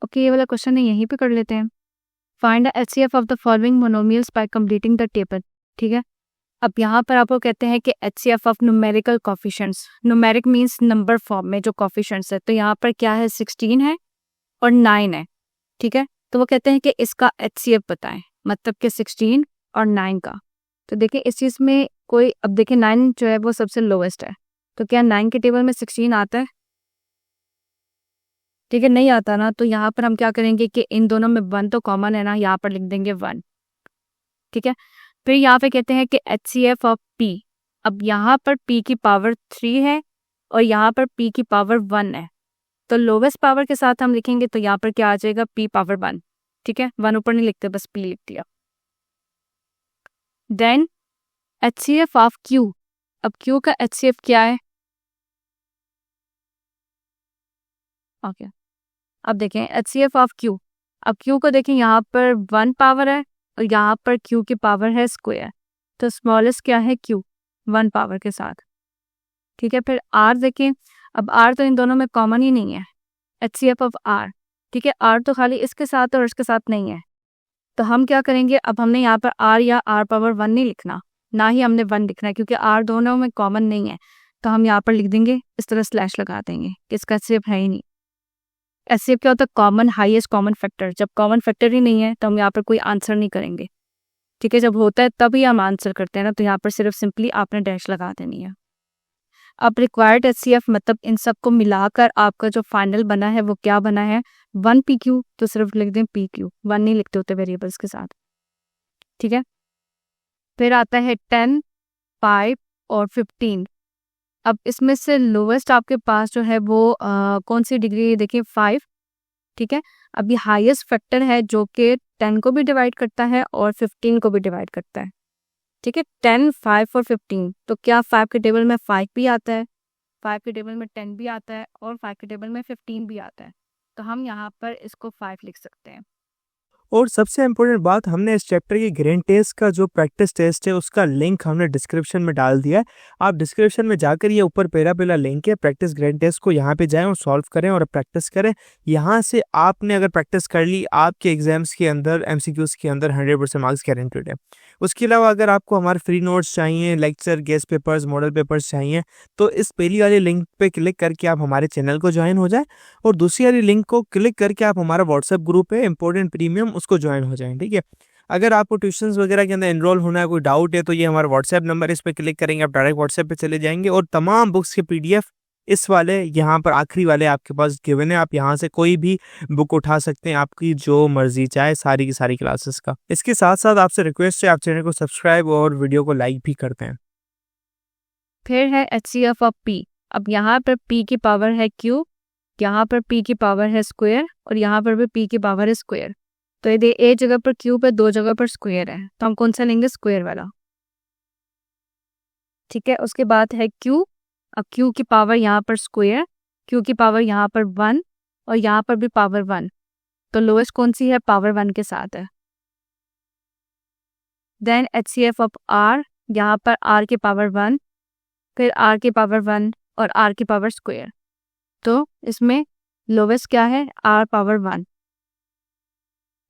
Okay, ये वाला question है, यहीं पे कर लेते हैं। Find the HCF of the following monomials bye completing the table. ठीक है, अब यहाँ पर आपको कहते हैं कि HCF of numerical coefficients, numeric means number form में जो कॉफिशेंट्स है, तो यहाँ पर क्या है 16 है और 9 है। ठीक है, तो वो कहते हैं कि इसका HCF बताएं, मतलब कि 16 और 9 का। तो देखिए इस चीज़ में कोई, अब देखिए 9 जो है वो सबसे लोवेस्ट है, तो क्या 9 के टेबल में 16 आता है? ठीक है, नहीं आता ना, तो यहाँ पर हम क्या करेंगे कि इन दोनों में 1 तो कॉमन है ना, यहाँ पर लिख देंगे 1। ठीक है, फिर यहाँ पे कहते हैं कि HCF ऑफ P। अब यहाँ पर P की पावर 3 है और यहाँ पर P की पावर 1 है, तो लोवेस्ट पावर के साथ हम लिखेंगे, तो यहाँ पर क्या आ जाएगा P पावर 1। ठीक है, 1 ऊपर नहीं लिखते, बस P लिख दिया। Then HCF of Q। अब Q का HCF क्या है? ओके, अब देखें HCF ऑफ Q। अब Q को देखें, यहाँ पर 1 पावर है और यहाँ पर Q की पावर है स्क्वायर, तो स्मॉलेस्ट क्या है Q, 1 पावर के साथ। ठीक है, फिर R देखें, अब R तो इन दोनों में कॉमन ही नहीं है, HCF ऑफ R। ठीक है, R तो खाली इसके साथ और इसके साथ नहीं है, तो हम क्या करेंगे, अब हमने यहाँ पर R या R पावर 1 नहीं लिखना, ना ही हमने 1 लिखना है, क्योंकि R दोनों में कॉमन नहीं है, तो हम यहाँ पर लिख देंगे, इस तरह स्लैश लगा देंगे कि इसका HCF है ही नहीं। HCF क्या होता है? Common, highest common factor. जब कॉमन फैक्टर ही नहीं है तो हम यहाँ पर कोई आंसर नहीं करेंगे। ठीक है, जब होता है तभी हम आंसर करते हैं ना, तो यहाँ पर सिर्फ सिंपली आपने डैश लगा देनी है। अब रिक्वायर्ड HCF मतलब इन सबको मिलाकर आपका जो फाइनल बना है वो क्या बना है, 1 PQ, तो सिर्फ लिख दें PQ, 1 नहीं लिखते होते वेरिएबल्स के साथ। ठीक है, फिर आता है 10, 5 और 15। अब इसमें से लोवेस्ट आपके पास जो है वो कौन सी डिग्री है, देखिए 5। ठीक है, अब ये हाईएस्ट फैक्टर है जो कि 10 को भी डिवाइड करता है और 15 को भी डिवाइड करता है। ठीक है, 10, 5 और 15, तो क्या 5 के टेबल में 5 भी आता है, 5 के टेबल में 10 भी आता है और 5 के टेबल में 15 भी आता है, तो हम यहाँ पर इसको 5 लिख सकते हैं। और सबसे इम्पोर्टेंट बात, हमने इस चैप्टर की ग्रैंड टेस्ट का जो प्रैक्टिस टेस्ट है उसका लिंक हमने डिस्क्रिप्शन में डाल दिया है। आप डिस्क्रिप्शन में जाकर ये ऊपर पहला लिंक है प्रैक्टिस ग्रैंड टेस्ट को, यहाँ पे जाएं और सॉल्व करें और प्रैक्टिस करें। यहाँ से आपने अगर प्रैक्टिस कर ली, आपके एग्जाम्स के अंदर MCQs के अंदर 100% मार्क्स गारंटेड है। उसके अलावा अगर आपको हमारे फ्री नोट्स चाहिए, lecture, guest papers, model papers चाहिए, तो इस पहली वाली लिंक पे क्लिक करके आप हमारे चैनल को ज्वाइन हो जाए और दूसरी वाली लिंक को क्लिक करके आप हमारा व्हाट्सएप ग्रुप है इंपॉर्टेंट प्रीमियम, उसको ज्वाइन हो जाएं। ठीक है, अगर आपको ट्यूशंस वगैरह के अंदर एनरोल होना है, कोई डाउट है, तो ये हमारा व्हाट्सएप नंबर है, इस पर क्लिक करेंगे आप डायरेक्ट व्हाट्सएप पे चले जाएंगे और तमाम बुक्स के PDF इस वाले यहाँ पर आखिरी वाले आपके पास गिवन है। आप यहाँ से कोई भी बुक उठा सकते हैं, आपकी जो मर्जी चाहे, सारी की सारी क्लासेस का। इसके साथ साथ आपसे रिक्वेस्ट है, आप चैनल को सब्सक्राइब और वीडियो को लाइक भी करते हैं। फिर है HCF ऑफ P। अब यहाँ पर P की पावर है Q, यहाँ पर P की पावर है स्क्वायर और यहाँ पर भी P की पावर है स्क्वायर, तो ये एक जगह पर Q पे, 2 जगह पर स्क्वायर है, तो हम कौन सा लेंगे, स्क्वायर वाला। ठीक है, उसके बाद है Q। अब Q की पावर यहाँ पर स्क्वायर, Q की पावर यहाँ पर 1 और यहाँ पर भी पावर 1, तो लोएस्ट कौन सी है, पावर 1 के साथ है। देन HCF ऑफ R, यहाँ पर R की पावर 1, फिर R की पावर 1 और R की पावर स्क्वायर, तो इसमें लोवेस्ट क्या है, R पावर 1।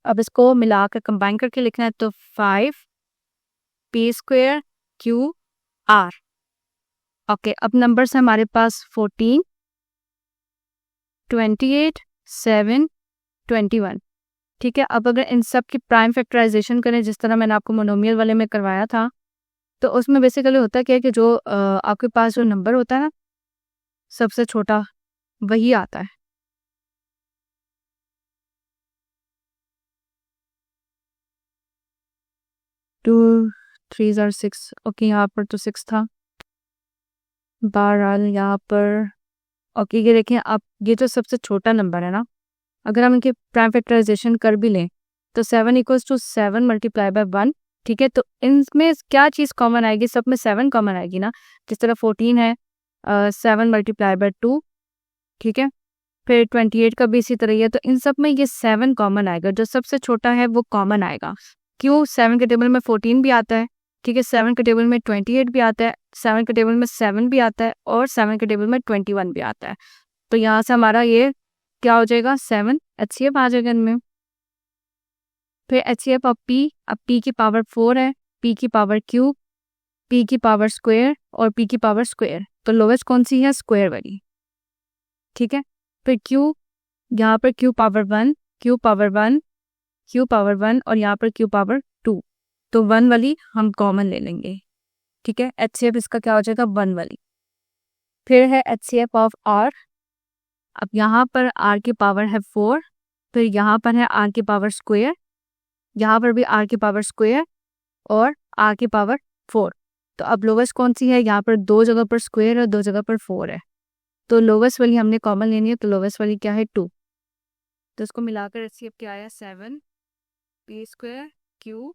अब इसको मिलाकर कंबाइन करके लिखना है, तो 5 P square Q R। Okay, अब नंबर्स है हमारे पास 14, 28, 7, 21। ठीक है, अब अगर इन सब की प्राइम फैक्टराइजेशन करें जिस तरह मैंने आपको मोनोमियल वाले में करवाया था, तो उसमें बेसिकली होता क्या है कि जो आपके पास जो नंबर होता है ना सबसे छोटा, वही आता है। टू 3 और 6, ओके, यहाँ पर तो 6 था। बहरहाल यहाँ पर ओके, ये देखें आप, ये जो सबसे छोटा नंबर है ना, अगर हम इनके प्राइम फैक्टराइजेशन कर भी लें तो 7 इक्वल्स टू 7 मल्टीप्लाई बाय 1। ठीक है, तो इनमें क्या चीज़ कॉमन आएगी, सब में 7 कॉमन आएगी ना, जिस तरह 14 है 7 मल्टीप्लाई बाय 2। ठीक है, फिर 28 का भी इसी तरह ही है, तो इन सब में ये 7 कॉमन आएगा, जो सबसे छोटा है वो कॉमन आएगा। क्यों, 7 के टेबल में 14 भी आता है, ठीक है, 7 के टेबल में 28 भी आता है, 7 के टेबल में 7 भी आता है और 7 के टेबल में 21 भी आता है, तो यहाँ से हमारा ये क्या हो जाएगा 7 HCF आ जाएगा इनमें। फिर HCF ऑफ P, अब P की पावर 4 है, P की पावर क्यूब, P की पावर स्क्वायर और P की पावर स्क्वायर, तो लोवेस्ट कौन सी है स्क्वायर वाली, ठीक है। फिर Q, यहाँ पर Q power 1, Q power 1, Q power 1 और यहाँ पर Q पावर 2, तो 1 वाली हम कॉमन ले लेंगे, ठीक है। HCF इसका क्या हो जाएगा 1 वाली। फिर है HCF ऑफ R, अब यहाँ पर R की पावर है 4, फिर यहाँ पर है R की पावर स्क्वायर, यहाँ पर भी R की पावर स्क्वायर और R की पावर 4, तो अब लोवेस्ट कौन सी है, यहाँ पर 2 जगह पर स्क्वायर और 2 जगह पर 4 है, तो लोवेस्ट वाली हमने कॉमन लेनी है, तो लोवेस्ट वाली क्या है 2, तो इसको मिलाकर HCF क्या आया 7 P square Q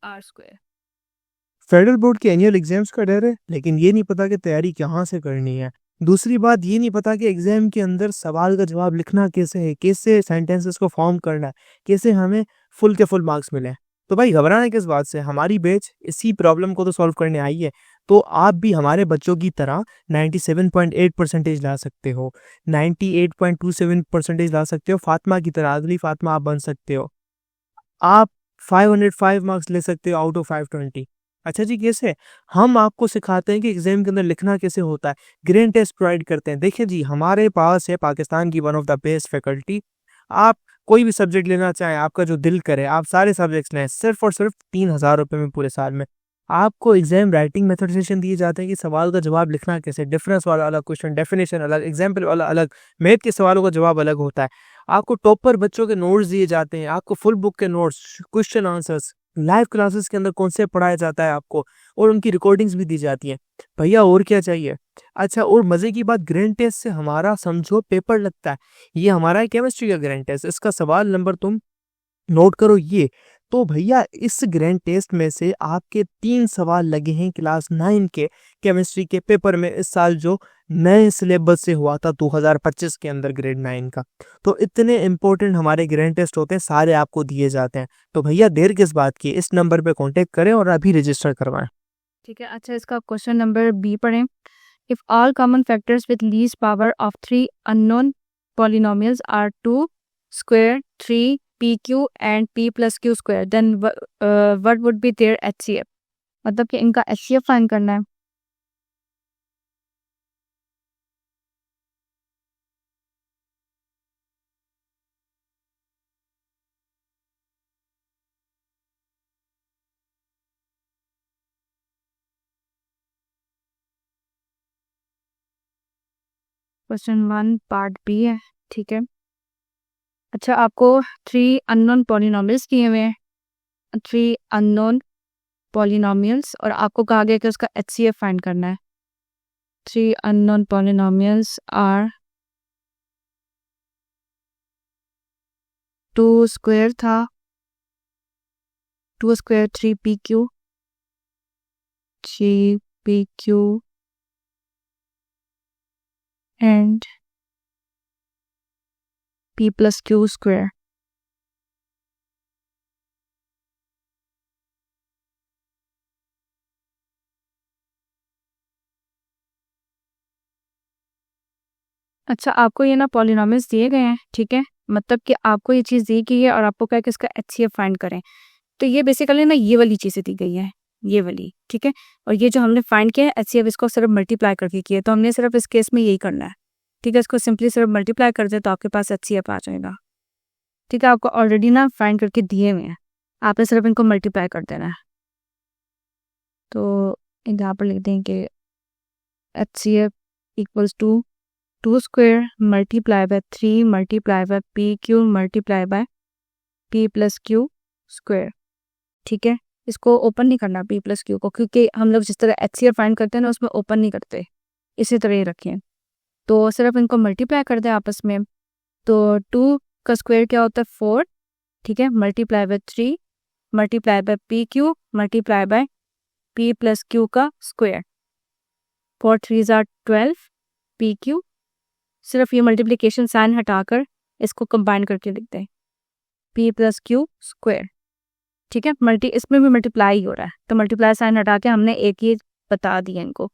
R square. Federal board के एनुअल एग्जाम्स का डर है, लेकिन ये नहीं पता कि तैयारी कहाँ से करनी है। दूसरी बात ये नहीं पता कि एग्जाम के अंदर सवाल का जवाब लिखना कैसे है, कैसे सेंटेंसेस को फॉर्म करना है, कैसे हमें फुल के फुल मार्क्स मिले। तो भाई घबराना किस बात से, हमारी बैच इसी प्रॉब्लम को तो सॉल्व करने आई है। तो आप भी हमारे बच्चों की तरह 97.8% ला सकते हो, 98.27% ला सकते हो, फातिमा की तरह, अगली फातिमा आप बन सकते हो। आप 505 मार्क्स ले सकते हो आउट ऑफ 520। अच्छा जी, कैसे? हम आपको सिखाते हैं कि एग्जाम के अंदर लिखना कैसे होता है, ग्रेड टेस्ट प्रोवाइड करते हैं। देखिए जी, हमारे पास है पाकिस्तान की one of the best faculty. आप कोई भी सब्जेक्ट लेना चाहें, आपका जो दिल करे, आप सारे सब्जेक्ट्स लें, सिर्फ और सिर्फ 3,000 रुपये में पूरे साल में। आपको एग्जाम राइटिंग मेथड सेशन दिए जाते हैं कि सवाल का जवाब लिखना कैसे, डिफरेंस वाला अलग क्वेश्चन, डेफिनेशन अलग, एग्जाम्पल वाला अलग, मैथ के सवालों का जवाब अलग होता है। आपको टॉपर बच्चों के नोट्स दिए जाते हैं, आपको फुल बुक के notes, question answers, live classes के अंदर कॉन्सेप्ट पढ़ाया जाता है आपको, और उनकी रिकॉर्डिंग्स भी दी जाती हैं। भैया और क्या चाहिए? अच्छा, और मजे की बात, ग्रैंड टेस्ट से हमारा समझो पेपर लगता है। ये हमारा है केमिस्ट्री का ग्रैंड टेस्ट, इसका सवाल नंबर तुम नोट करो ये। तो भैया इस ग्रैंड टेस्ट में से आपके 3 सवाल लगे हैं क्लास 9 के केमिस्ट्री के पेपर में, इस साल जो नए सिलेबस से हुआ था 2025 के अंदर ग्रेड 9 का। तो इतने इंपॉर्टेंट हमारे ग्रैंड टेस्ट होते हैं, सारे आपको दिए जाते हैं। तो भैया देर किस बात की, इस नंबर पे कांटेक्ट करें और अभी रजिस्टर करवाएं। ठीक है। अच्छा, इसका क्वेश्चन नंबर बी पढ़ें। If all common factors with least power of 3 unknown polynomials are 2 square 3 PQ and P plus Q square, then what would be their HCF, मतलब कि इनका HCF फाइंड करना है। क्वेश्चन 1 पार्ट बी है, ठीक है। अच्छा, आपको 3 अननोन पॉलिनोमियल्स किए हुए हैं, 3 अननोन पॉलिनोमियल्स, और आपको कहा गया कि उसका HCF फाइंड करना है। 3 अननोन पॉलिनोमियल्स आर 2 स्क्वायर था, 2 square 3PQ, 3PQ and P plus Q square। अच्छा, आपको ये ना पॉलिनोमियल्स दिए गए हैं, ठीक है, मतलब कि आपको ये चीज़ दी गई है और आपको कहा कि इसका HCF फाइंड करें। तो ये बेसिकली ना ये वाली चीज़ें दी गई है, ये वाली, ठीक है। और ये जो हमने फाइंड किया है HCF, इसको सिर्फ मल्टीप्लाई करके किया, तो हमने सिर्फ इस केस में यही करना है, ठीक है। इसको सिंपली सिर्फ मल्टीप्लाई कर दे तो आपके पास HCF आ जाएगा, ठीक है। आपको ऑलरेडी ना फाइंड करके दिए हुए हैं, आपने सिर्फ इनको मल्टीप्लाई कर देना है। तो यहाँ पर लिख दें कि HCF equals to 2 square multiply by 3 multiply by PQ multiply by P plus Q square, ठीक है। इसको ओपन नहीं करना P प्लस Q को, क्योंकि हम लोग जिस तरह HCF फाइंड करते हैं ना उसमें ओपन नहीं करते, इसी तरह ही रखें। तो सिर्फ इनको मल्टीप्लाई कर दें आपस में। तो 2 का स्क्वायर क्या होता है 4, ठीक है, multiply by 3 multiply by PQ multiply by P plus Q का स्क्वायर, 4 3s are 12 PQ। सिर्फ ये मल्टीप्लिकेशन साइन हटाकर इसको कंबाइन करके लिख दें P प्लस Q स्क्वायर, ठीक है। इसमें भी मल्टीप्लाई हो रहा है, तो मल्टीप्लाई साइन हटा के हमने एक ही बता दिया इनको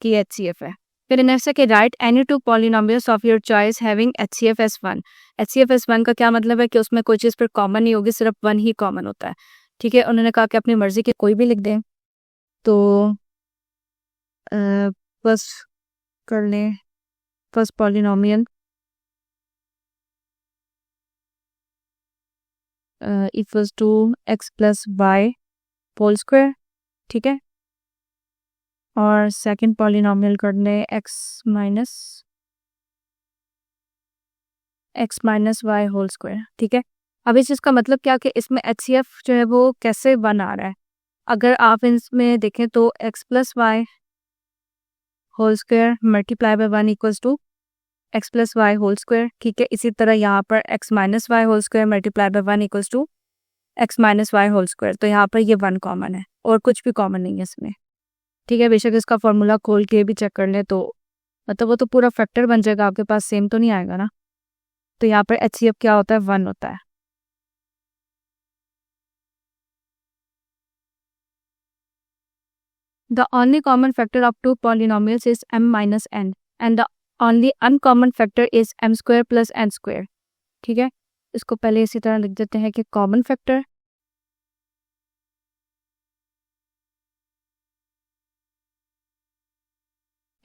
कि HCF है। फिर नेक्स्ट है कि right any two polynomials of your choice having HCF as 1। HCF as 1 का क्या मतलब है कि उसमें कोई चीज़ पर कॉमन नहीं होगी, सिर्फ 1 ही कॉमन होता है। ठीक है, उन्होंने कहा कि अपनी मर्जी के कोई भी लिख दें। तो बस कर लें first polynomial equals to x plus y whole square. ठीक है, और सेकंड पॉलिनोमियल कर लें x minus y whole square. ठीक है, अब इस चीज़ का मतलब क्या कि इसमें HCF जो है वो कैसे 1 आ रहा है। अगर आप इसमें देखें तो x plus y whole square multiply by 1 equals to x plus y whole square. ठीक है, इसी तरह यहाँ पर x minus y whole square multiply by 1 equals to x minus y whole square. तो यहाँ पर ये 1 कॉमन है और कुछ भी कॉमन नहीं है इसमें। ठीक है, बेशक इसका फॉर्मूला खोल के भी चेक कर ले तो मतलब वो तो पूरा फैक्टर बन जाएगा, आपके पास सेम तो नहीं आएगा ना। तो यहाँ पर HCF क्या होता है, 1 होता है। The only common factor of two polynomials is m minus n and the only uncommon factor is m square plus n square। ठीक है, इसको पहले इसी तरह लिख देते हैं कि common factor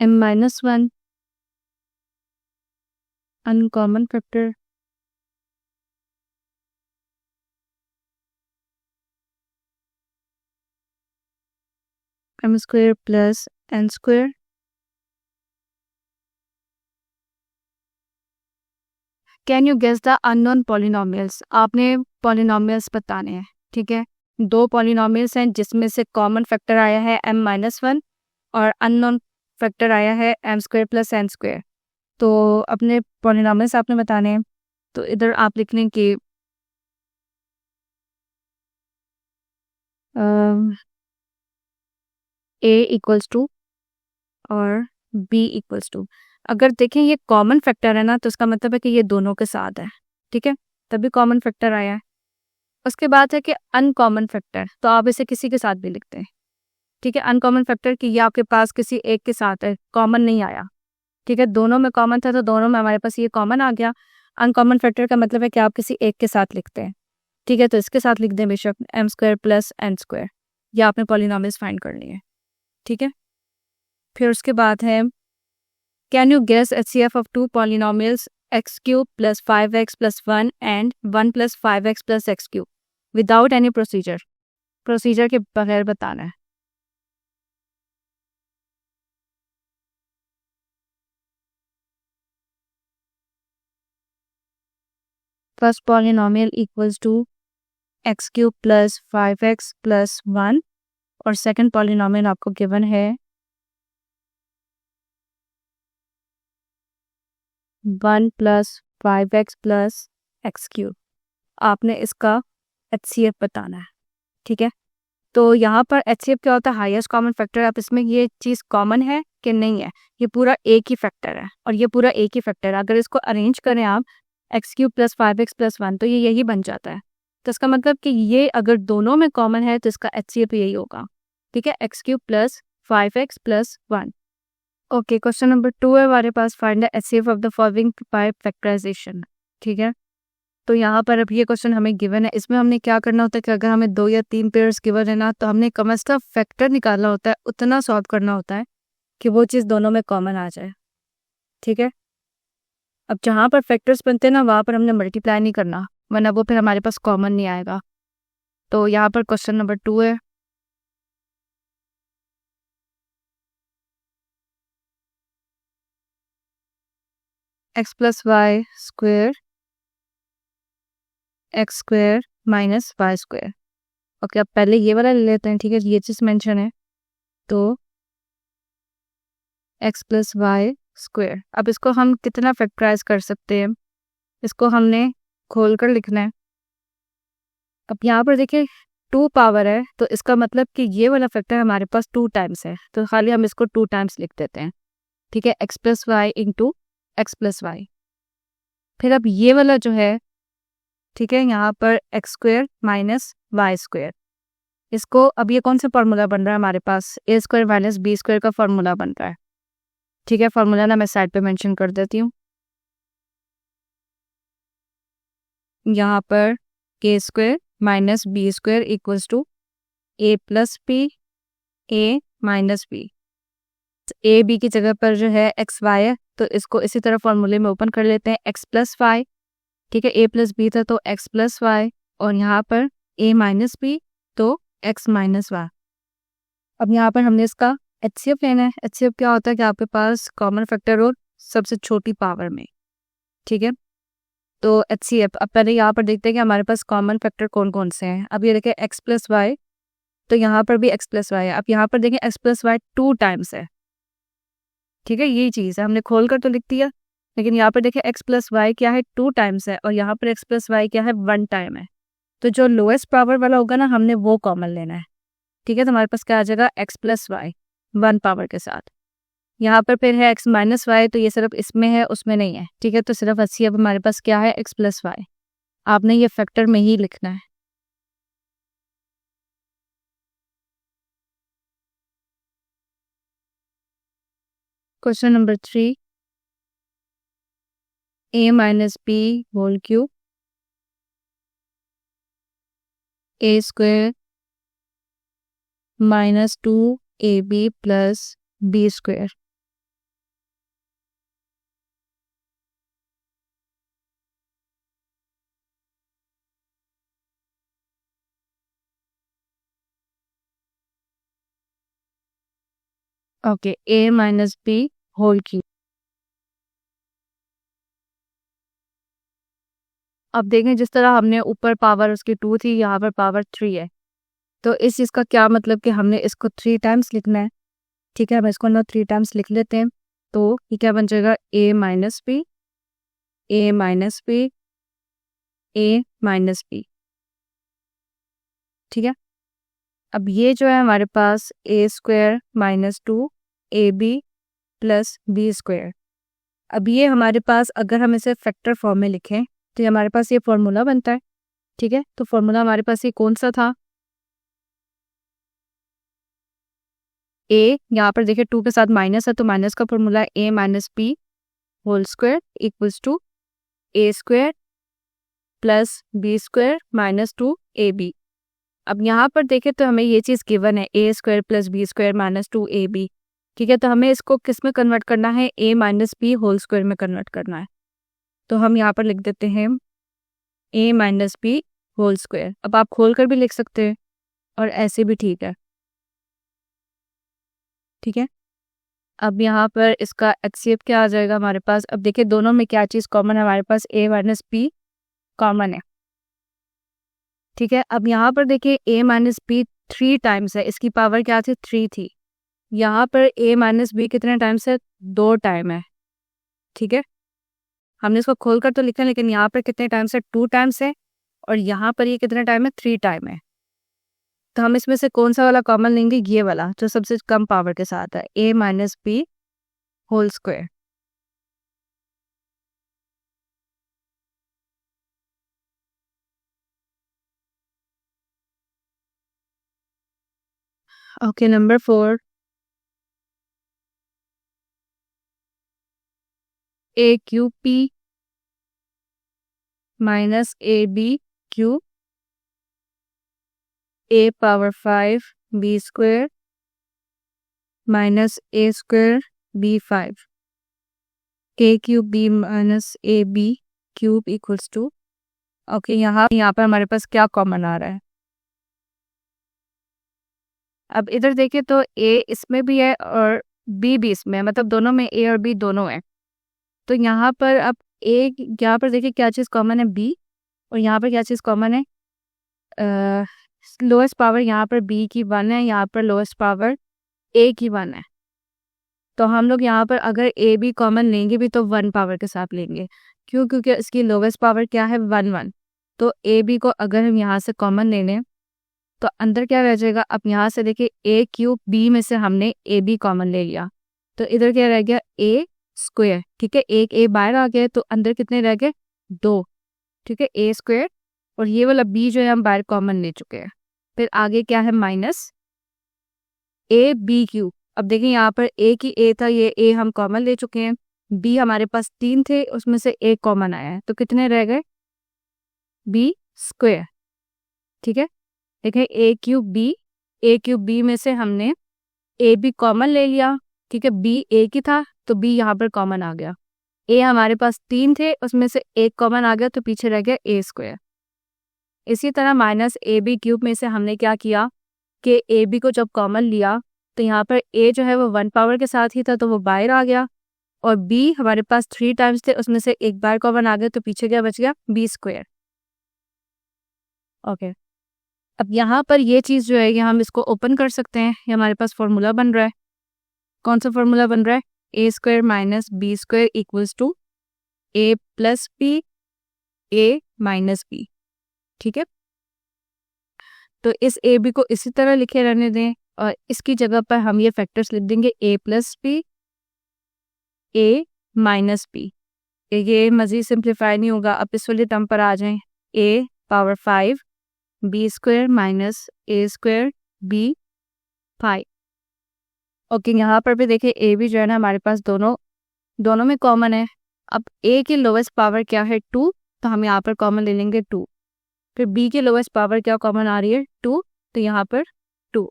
m minus 1, uncommon factor m square plus n square। Can you guess the unknown polynomials. आपने पॉलिनोमियल्स बताने हैं। ठीक है, 2 पॉलिनोमियल्स हैं जिसमें से कॉमन फैक्टर आया है m माइनस 1 और अननोन फैक्टर आया है m square plus n square. तो अपने पॉलिनोमियल्स आपने बताने हैं। तो इधर आप लिख लें कि a इक्वल्स टू और b इक्वल्स टू। अगर देखें ये कॉमन फैक्टर है ना, तो इसका मतलब है कि ये दोनों के साथ है। ठीक है, तभी कॉमन फैक्टर आया है। उसके बाद है कि अनकॉमन फैक्टर, तो आप इसे किसी के साथ भी लिखते हैं। ठीक है, अनकॉमन फैक्टर कि ये आपके पास किसी एक के साथ है, कॉमन नहीं आया। ठीक है, दोनों में कॉमन था तो दोनों में हमारे पास ये कॉमन आ गया। अनकॉमन फैक्टर का मतलब है कि आप किसी एक के साथ लिखते हैं। ठीक है, तो इसके साथ लिख दें बेशक m square plus n square. ये आपने पॉलिनोमियल्स फाइंड करनी है। ठीक है, फिर उसके बाद है can you guess HCF of two polynomials x cube plus 5x plus 1 and 1 plus 5x plus x cube without any procedure के बगैर बताना है। First polynomial equals to x cube plus 5x plus 1 और सेकंड पॉलिनोमियल आपको given है 1 plus 5x plus x cube. आपने इसका HCF बताना है। ठीक है, तो यहाँ पर HCF क्या होता है, हाईएस्ट कॉमन फैक्टर। आप इसमें ये चीज़ कॉमन है कि नहीं है, ये पूरा एक ही फैक्टर है और ये पूरा एक ही फैक्टर है। अगर इसको अरेंज करें आप x cube plus 5x plus 1 तो ये यही बन जाता है। तो इसका मतलब कि ये अगर दोनों में कॉमन है तो इसका HCF यही होगा। ठीक है, x cube plus 5x plus 1। Okay, question number 2 है हमारे पास, find the HCF of the following by factorization. ठीक है, तो यहाँ पर अब ये क्वेश्चन हमें गिवन है। इसमें हमने क्या करना होता है कि अगर हमें 2 या 3 पेयर्स गिवन है ना, तो हमने कम से कम फैक्टर निकालना होता है, उतना सॉल्व करना होता है कि वो चीज़ दोनों में कॉमन आ जाए। ठीक है, अब जहाँ पर फैक्टर्स बनते हैं ना, वहाँ पर हमने मल्टीप्लाई नहीं करना, वरना वो फिर हमारे पास कॉमन नहीं आएगा। तो यहाँ पर क्वेश्चन नंबर 2 है, x plus y square x square minus y square. Okay, अब पहले ये वाला ले लेते हैं। ठीक है, ये चीज़ मेंशन है तो x प्लस वाई स्क्वेयर। अब इसको हम कितना फैक्टराइज कर सकते हैं, इसको हमने खोल कर लिखना है। अब यहाँ पर देखिए 2 पावर है, तो इसका मतलब कि ये वाला फैक्टर हमारे पास 2 टाइम्स है, तो खाली हम इसको 2 टाइम्स लिख देते हैं। ठीक है, x plus y into x plus y. फिर अब ये वाला जो है, ठीक है, यहाँ पर x square minus y square. इसको अब ये कौन सा फॉर्मूला बन रहा है हमारे पास, A square minus B square का फॉर्मूला बन रहा है। ठीक है, फॉर्मूला ना मैं साइड पे मेंशन कर देती हूँ। यहाँ पर के square minus B square equals to A plus B A minus B. A b की जगह पर जो है एक्स वाई है, तो इसको इसी तरह फॉर्मूले में ओपन कर लेते हैं, एक्स प्लस वाई। ठीक है, ए प्लस बी था तो एक्स प्लस वाई, और यहाँ पर ए माइनस बी तो एक्स माइनस वाई। अब यहाँ पर हमने इसका एचसीएफ लेना है। एचसीएफ क्या होता है कि आपके पास कॉमन फैक्टर और सबसे छोटी पावर में। ठीक है, तो एचसीएफ अब पहले यहाँ पर देखते हैं कि हमारे पास कॉमन फैक्टर कौन कौन से हैं। अब ये देखें एक्स प्लस वाई, तो यहाँ पर भी एक्स प्लस वाई है। अब यहाँ पर देखें एक्स प्लस वाई 2 टाइम्स है। ठीक है, यही चीज़ है, हमने खोल कर तो लिख दिया, लेकिन यहाँ पर देखें एक्स प्लस वाई क्या है 2 टाइम्स है, और यहाँ पर एक्स प्लस वाई क्या है 1 टाइम है। तो जो लोएस्ट पावर वाला होगा ना, हमने वो कॉमन लेना है। ठीक है, तो हमारे पास क्या आ जाएगा एक्स प्लस वाई 1 पावर के साथ। यहाँ पर फिर है एक्स माइनस वाई, तो ये सिर्फ इसमें है उसमें नहीं है। ठीक है, तो सिर्फ अच्छी अब हमारे पास क्या है एक्स प्लस वाई। आपने ये फैक्टर में ही लिखना है। Question number 3, A minus B whole cube A square minus 2ab plus B square. Okay, A minus B whole cube. अब देखें जिस तरह हमने ऊपर पावर उसकी 2 थी, यहाँ पर पावर 3 है, तो इस चीज़ का क्या मतलब कि हमने इसको 3 टाइम्स लिखना है। ठीक है, हम इसको ना 3 टाइम्स लिख लेते हैं, तो ये क्या बन जाएगा A minus B A minus B A minus B. ठीक है, अब ये जो है हमारे पास A square minus 2ab plus B square. अब ये हमारे पास अगर हम इसे फैक्टर फॉर्म में लिखें तो ये हमारे पास ये फॉर्मूला बनता है। ठीक है, तो फॉर्मूला हमारे पास ये कौन सा था, ए, यहाँ पर देखिए 2 के साथ माइनस है, तो माइनस का formula a minus B whole square equals to a square plus B square minus 2ab। अब यहाँ पर देखें तो हमें ये चीज़ गिवन है A square plus B square minus 2ab। ठीक है, तो हमें इसको किस में कन्वर्ट करना है, A minus B whole square में कन्वर्ट करना है। तो हम यहाँ पर लिख देते हैं ए माइनस बी होल स्क्वायर। अब आप खोल कर भी लिख सकते हैं और ऐसे भी ठीक है। ठीक है, अब यहाँ पर इसका एचसीएफ क्या आ जाएगा हमारे पास। अब देखिए दोनों में क्या चीज़ कॉमन है, हमारे पास ए माइनस बी कॉमन है। ठीक है, अब यहाँ पर देखिए ए माइनस बी 3 टाइम्स है, इसकी पावर क्या थी 3 थी। यहाँ पर ए माइनस बी कितने टाइम्स है 2 टाइम है। ठीक है, हमने इसको खोल कर तो लिखा है, लेकिन यहाँ पर कितने टाइम्स है 2 टाइम्स है, और यहाँ पर ये कितने टाइम है 3 टाइम है। तो हम इसमें से कौन सा वाला कॉमन लेंगे, ये वाला जो सबसे कम पावर के साथ है, A minus B whole square. Okay, number 4, A cube P minus A B cube A power 5 B square minus A square B 5। A cube B minus A B cube equals to, okay, यहाँ पर हमारे पास क्या common आ रहा है। अब इधर देखें तो ए इसमें भी है और बी भी इसमें है, मतलब दोनों में ए और बी दोनों है। तो यहाँ पर अब ए, यहाँ पर देखिए क्या चीज़ कॉमन है बी, और यहाँ पर क्या चीज़ कॉमन है, लोएस्ट पावर यहाँ पर बी की 1 है, यहाँ पर लोएस्ट पावर ए की 1 है। तो हम लोग यहाँ पर अगर ए बी कॉमन लेंगे भी तो 1 पावर के साथ लेंगे, क्यों, क्योंकि इसकी लोवेस्ट पावर क्या है 1 तो ए बी को अगर हम यहाँ से कॉमन ले लें तो अंदर क्या रह जाएगा। अब यहाँ से देखिए ए क्यूब बी में से हमने ए बी कॉमन ले लिया, तो इधर क्या रह गया ए स्क्वायर। ठीक है, एक ए बाहर आ गया, तो अंदर कितने रह गए 2। ठीक है, ए स्क्वायर, और ये वाला बी जो है हम बाहर कॉमन ले चुके हैं। फिर आगे क्या है माइनस ए बी क्यूब। अब देखिए यहाँ पर ए की ए था, ये ए हम कॉमन ले चुके हैं। बी हमारे पास 3 थे, उसमें से एक कॉमन आया है, तो कितने रह गए? B square. ठीक है, देखिए ए क्यूब बी में से हमने ए बी कॉमन ले लिया। ठीक है, बी ए की था तो बी यहाँ पर कॉमन आ गया। ए हमारे पास 3 थे, उसमें से एक कॉमन आ गया तो पीछे रह गया ए स्क्वायर। इसी तरह माइनस ए बी क्यूब में से हमने क्या किया कि ए बी को जब कॉमन लिया तो यहाँ पर ए जो है वो 1 पावर के साथ ही था तो वो बाहर आ गया, और बी हमारे पास 3 टाइम्स थे, उसमें से एक बार कॉमन आ गया तो पीछे क्या बच गया? B square. ओके, अब यहाँ पर ये चीज़ जो है ये हम इसको ओपन कर सकते हैं। ये हमारे पास फॉर्मूला बन रहा है। कौन सा फॉर्मूला बन रहा है? A square minus B square equals to A plus B A minus B. ठीक है, तो इस ए बी को इसी तरह लिखे रहने दें और इसकी जगह पर हम ये फैक्टर्स लिख देंगे ए प्लस बी ए माइनस बी। ये मज़ीद सिंप्लीफाई नहीं होगा। अब इस वाले टर्म पर आ जाएं, ए power 5 B square minus A square B 5। Okay, यहाँ पर भी देखिए ए बी जो है ना हमारे पास दोनों में कॉमन है। अब ए की लोवेस्ट पावर क्या है? 2, तो हम यहाँ पर कॉमन ले लेंगे 2। फिर बी की लोवेस्ट पावर क्या कॉमन आ रही है? 2, तो यहाँ पर 2।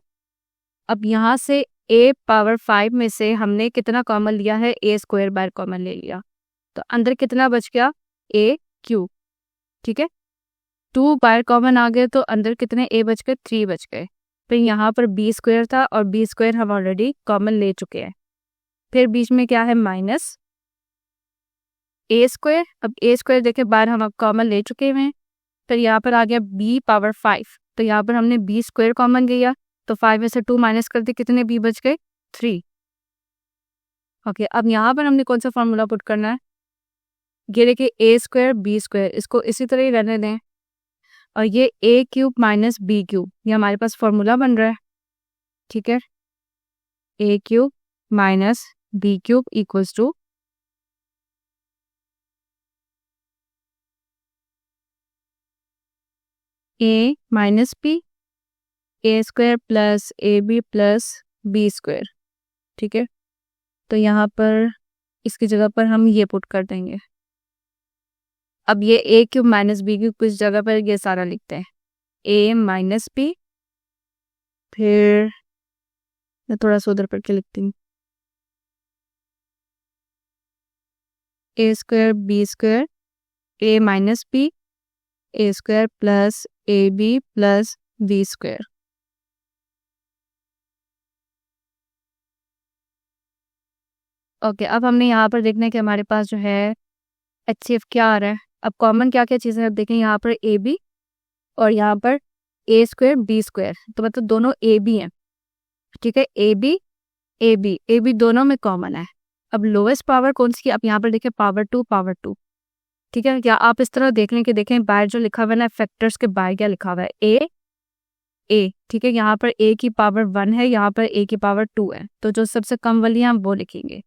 अब यहाँ से ए पावर 5 में से हमने कितना कॉमन लिया है? ए स्क्वायर बार कॉमन ले लिया, तो अंदर कितना बच गया? ए क्यूब। ठीक है, 2 बार कॉमन आ गए तो अंदर कितने ए बच गए? 3 बच गए। फिर यहाँ पर बी स्क्वायर था और बी स्क्वायर हम ऑलरेडी कॉमन ले चुके हैं। फिर बीच में क्या है? Minus A square. अब ए स्क्वायर देखे बार हम अब कॉमन ले चुके हैं। फिर यहाँ पर आ गया बी पावर 5, तो यहाँ पर हमने बी स्क्वायर कॉमन लिया तो 5 में से 2 माइनस कर दिए, कितने बी बच गए? 3। ओके, अब यहाँ पर हमने कौन सा फॉर्मूला पुट करना है? ये देखिए ए स्क्वायर बी स्क्वायर, इसको इसी तरह ही रहने दें, और ये A cube minus B cube, ये हमारे पास फॉर्मूला बन रहा है। ठीक है, A cube minus B cube equals to A minus B A square plus A B plus B square. ठीक है, तो यहाँ पर इसकी जगह पर हम ये पुट कर देंगे। अब ये A cube minus B cube किस जगह पर, ये सारा लिखते हैं ए माइनस बी, फिर मैं थोड़ा सा उधर पढ़ के लिखती हूँ, A square B square A minus B A square plus A B plus B square. Okay, अब हमने यहाँ पर देखना है कि हमारे पास जो है HCF क्या आ रहा है। अब कॉमन क्या क्या चीज़ें, अब देखें यहाँ पर ए बी और यहाँ पर ए स्क्वायर बी स्क्वायर, तो मतलब दोनों ए बी हैं। ठीक है, ए बी दोनों में कॉमन है। अब लोवेस्ट पावर कौन सी? अब यहाँ पर देखें पावर 2। ठीक है, क्या आप इस तरह देख लें कि देखें बाहर जो लिखा हुआ है ना फैक्टर्स के बाहर क्या लिखा हुआ है? ए। ठीक है, यहाँ पर ए की पावर 1 है, यहाँ पर ए की पावर 2 है, तो जो सबसे कम वाली है हम वो लिखेंगे।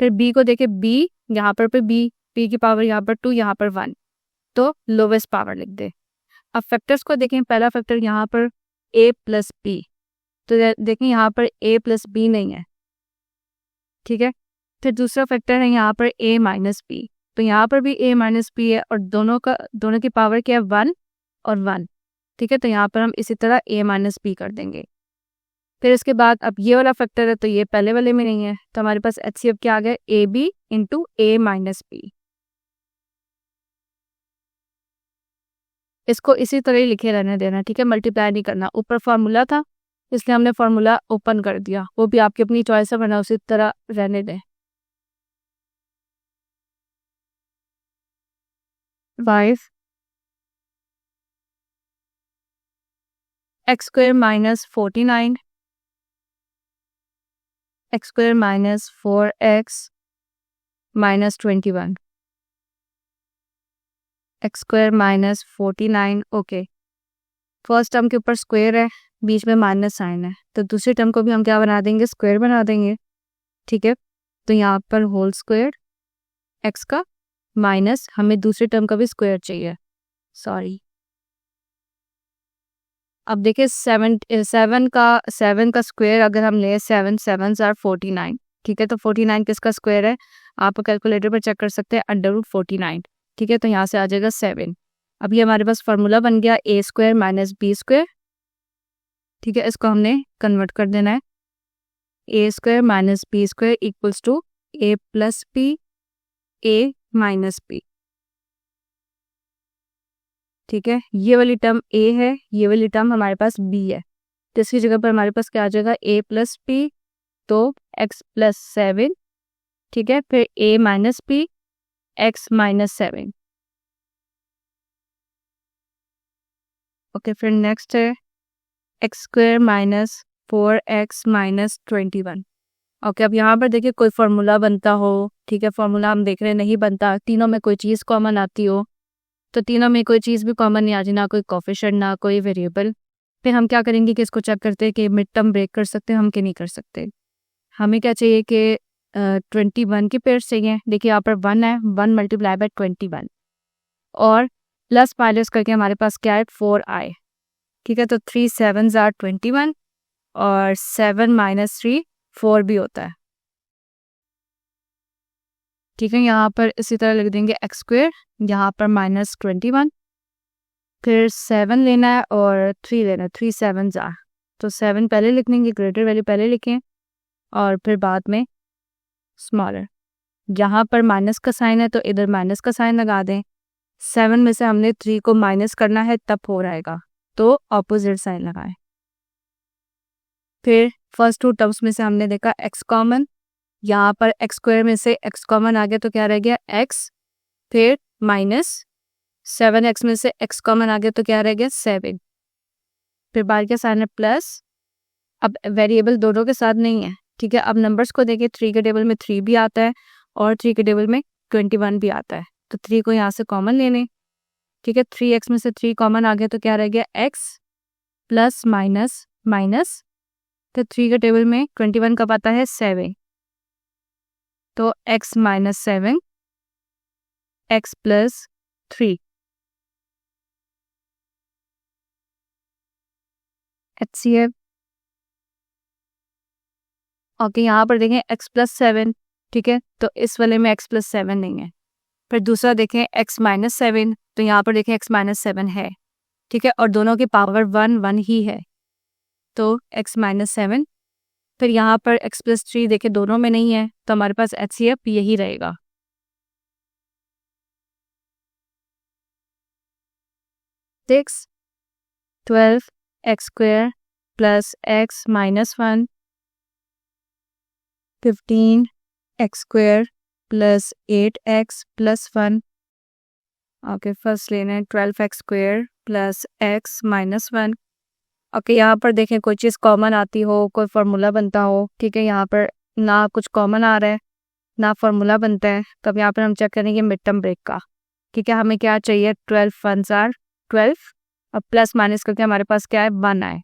फिर बी को देखें, बी यहाँ पर बी की पावर यहाँ पर 2, यहाँ पर 1, तो लोवेस्ट पावर लिख दे। अब फैक्टर्स को देखें, पहला फैक्टर यहाँ पर ए प्लस बी, तो देखें यहाँ पर ए प्लस बी नहीं है। ठीक है, फिर दूसरा फैक्टर है यहाँ पर ए माइनस बी, तो यहाँ पर भी ए माइनस बी है और दोनों की पावर क्या है? 1 और 1। ठीक है, तो यहाँ पर हम इसी तरह ए माइनस बी कर देंगे। फिर इसके बाद अब ये वाला फैक्टर है तो ये पहले वाले में नहीं है, तो हमारे पास HCF क्या आ गया? A b into a minus b. इसको इसी तरह ही लिखे रहने देना। ठीक है, मल्टीप्लाई नहीं करना। ऊपर फार्मूला था इसलिए हमने फार्मूला ओपन कर दिया, वो भी आपकी अपनी चॉइस से बना, उसी तरह रहने दें। 5 x square minus 49 x square minus 4x minus 21 x square minus 49। Okay, first term के ऊपर स्क्वायर है, बीच में माइनस साइन है, तो दूसरी टर्म को भी हम क्या बना देंगे? स्क्वायर बना देंगे। ठीक है, तो यहाँ पर होल स्क्वायर एक्स का माइनस हमें दूसरी टर्म का भी स्क्वायर चाहिए, सॉरी अब देखिए 7 का स्क्वायर अगर हम ले 7 7 आर 49, ठीक है। तो 49 किसका स्क्वायर है, आप कैलकुलेटर पर चेक कर सकते हैं, √49, ठीक है। तो यहाँ से आ जाएगा 7। अब ये हमारे पास फार्मूला बन गया a square minus b square, ठीक है। इसको हमने कन्वर्ट कर देना है, a square minus b square equals to a plus b, a minus b, ठीक है। ये वाली टर्म a है, ये वाली टर्म हमारे पास b है, तो इसकी जगह पर हमारे पास क्या आ जाएगा, a प्लस b, तो x प्लस 7, ठीक है। फिर a minus b, x minus 7, okay. फिर नेक्स्ट है x square minus 4x minus 21, okay. अब यहाँ पर देखिए कोई फार्मूला बनता हो, ठीक है। फार्मूला हम देख रहे हैं नहीं बनता, तीनों में कोई चीज़ कॉमन आती हो, तो तीनों में कोई चीज़ भी कॉमन नहीं आ जाए, ना कोई कोफिशिएंट ना कोई वेरिएबल। फिर हम क्या करेंगे कि इसको चेक करते हैं कि मिड टर्म ब्रेक कर सकते हैं हम कि नहीं कर सकते। हमें क्या चाहिए कि 21 की पेयर्स चाहिए। देखिए यहाँ पर 1 है, 1 मल्टीप्लाई बाय 21 और प्लस माइनस करके हमारे पास क्या है 4i, ठीक है। तो 3 7 आर 21 और 7 माइनस 3 4 भी होता है, ठीक है। यहाँ पर इसी तरह लिख देंगे एक्स स्क्वायर, यहाँ पर माइनस 21, फिर 7 लेना है और 3 लेना है, 3 7 आर, तो 7 पहले लिख लेंगे, ग्रेटर वैल्यू पहले लिखें और फिर बाद में स्मॉलर। जहाँ पर माइनस का साइन है तो इधर माइनस का साइन लगा दें। 7 में से हमने 3 को माइनस करना है तब 4 आएगा, तो ऑपोजिट साइन लगाएं। फिर फर्स्ट टू टर्म्स में से हमने देखा x कॉमन, यहाँ पर एक्स स्क्वायर में से x कॉमन आ गया तो क्या रह गया x, फिर माइनस 7x में से x कॉमन आ गया तो क्या रह गया 7, फिर बाहर का साइन है प्लस। अब वेरिएबल दोनों के साथ नहीं है, ठीक है। अब नंबर्स को देखिए, 3 के टेबल में 3 भी आता है और 3 के टेबल में 21 भी आता है, तो 3 को यहाँ से कॉमन लेने, ठीक है। 3x में से 3 कॉमन आ गया तो क्या रह गया x प्लस माइनस माइनस, तो 3 के टेबल में 21 का पता है 7, तो x minus 7, x plus 3, HCF, okay. यहाँ पर देखें x प्लस 7, ठीक है। तो इस वाले में x प्लस 7 नहीं है। फिर दूसरा देखें x माइनस 7, तो यहाँ पर देखें x माइनस 7 है, ठीक है। और दोनों की पावर 1 1 ही है, तो x माइनस 7। फिर यहाँ पर x प्लस 3 देखें दोनों में नहीं है, तो हमारे पास HCF यही रहेगा। 6 12 x square plus x minus 1, 15 x square plus 8x plus 1, okay. First लेना है 12x square plus x minus 1, okay. यहाँ पर देखें कोई चीज़ कॉमन आती हो, कोई फार्मूला बनता हो, ठीक है। यहाँ पर ना कुछ कॉमन आ रहा है ना फार्मूला बनता है, तो अब यहाँ पर हम चेक करेंगे मिड टर्म ब्रेक का, ठीक है। हमें क्या चाहिए 12 1 आर 12 और प्लस माइनस करके हमारे पास क्या है 1 आए,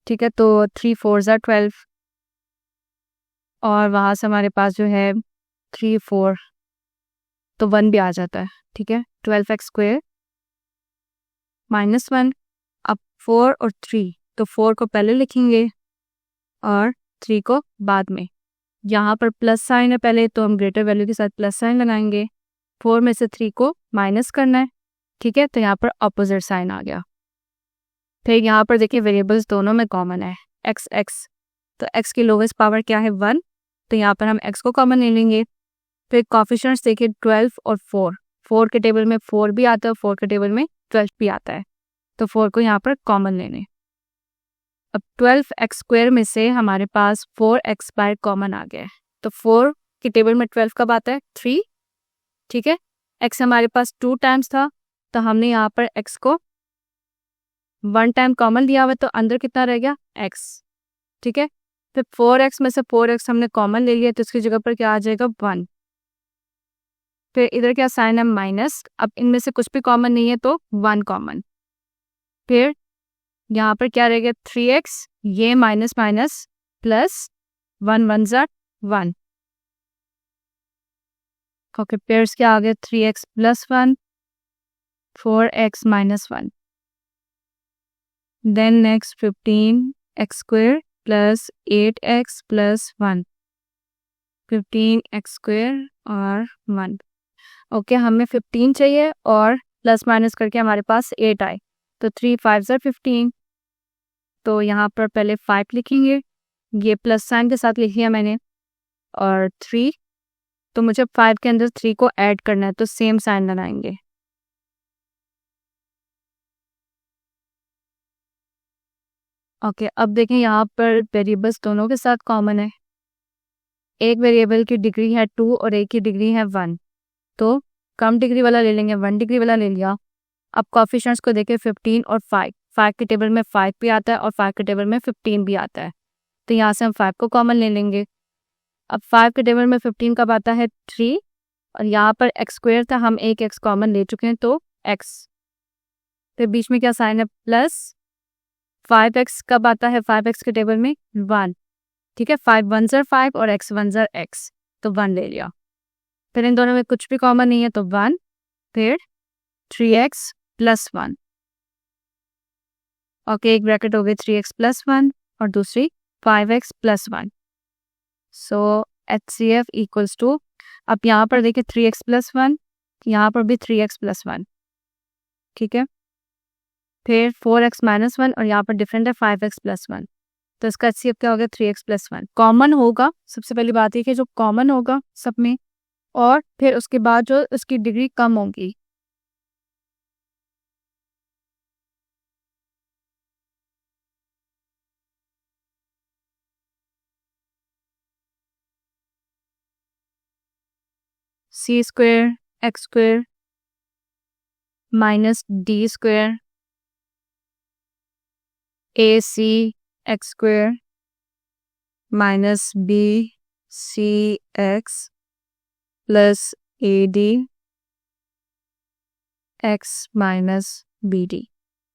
ठीक है। तो 3 4 आर 12 और वहाँ से हमारे पास जो है 3 4, तो 1 भी आ जाता है, ठीक है। 12x स्क्वायर माइनस 1, अब 4 और 3, तो 4 को पहले लिखेंगे और 3 को बाद में। यहाँ पर प्लस साइन है पहले, तो हम ग्रेटर वैल्यू के साथ प्लस साइन लगाएंगे। 4 में से 3 को माइनस करना है, ठीक है। तो यहाँ पर ऑपोजिट साइन आ गया। फिर यहाँ पर देखिए वेरिएबल्स दोनों में कॉमन है x x, तो x की लोवेस्ट पावर क्या है 1, तो यहाँ पर हम x को कॉमन ले लेंगे। फिर कोफिशिएंट्स देखिए 12 और 4, 4 के टेबल में 4 भी आता है, 4 के टेबल में 12 भी आता है, तो 4 को यहाँ पर कॉमन लेने। अब 12x स्क्वायर में से हमारे पास 4x बाय कॉमन आ गया है, तो 4 के टेबल में 12 कब आता है 3, ठीक है। x हमारे पास 2 टाइम्स था, तो हमने यहाँ पर x को 1 टाइम कॉमन लिया हुआ है, तो अंदर कितना रह गया x, ठीक है। फिर 4x में से 4x हमने कॉमन ले लिया, तो इसकी जगह पर क्या आ जाएगा 1। फिर इधर क्या साइन है माइनस, अब इनमें से कुछ भी कॉमन नहीं है तो 1 कॉमन। फिर यहाँ पर क्या रह गया 3x, ये माइनस माइनस प्लस 1 1 ज़ा 1, ओके। पेयर्स क्या आ गया 3x plus 1, 4x minus 1, then next 15x² plus 8x plus 1, 15x² और 1। ओके, हमें 15 चाहिए और प्लस माइनस करके हमारे पास 8 आए, तो 3 5 15। तो यहाँ पर पहले 5 लिखेंगे, ये प्लस साइन के साथ लिखिए मैंने, और 3, तो मुझे 5 के अंदर 3 को ऐड करना है, तो सेम साइन बनाएंगे। ओके, अब देखें यहाँ पर वेरिएबल्स दोनों के साथ कॉमन है। एक वेरिएबल की डिग्री है 2 और एक की डिग्री है 1, तो कम डिग्री वाला ले लेंगे, 1 डिग्री वाला ले लिया। अब कोएफिशिएंट्स को देखें 15 और 5, 5 के टेबल में 5 भी आता है और 5 के टेबल में 15 भी आता है, तो यहाँ से हम 5 को कॉमन ले लेंगे। अब 5 के टेबल में 15 कब आता है 3, और यहाँ पर x² था, हम एक x कॉमन ले चुके हैं, तो x, फिर बीच में क्या साइन है प्लस। 5x कब आता है 5x के टेबल में 1, ठीक है, 5 1 ज़र 5 और x 1 ज़र x, तो 1 ले लिया। फिर इन दोनों में कुछ भी कॉमन नहीं है, तो 1, फिर 3x प्लस 1। ओके, एक ब्रैकेट हो गई 3x प्लस 1 और दूसरी 5x plus 1। So HCF equals to, अब यहाँ पर देखिए 3x प्लस 1, यहाँ पर भी 3x प्लस 1, ठीक है, फिर 4x माइनस 1 और यहाँ पर डिफरेंट है 5x प्लस 1, तो इसका HCF क्या होगा 3x प्लस 1। कॉमन होगा, सबसे पहली बात ये कि जो कॉमन होगा सब में, और फिर उसके बाद जो उसकी डिग्री कम होगी। c² x² minus d² AC x² minus BCX plus AD x minus BD।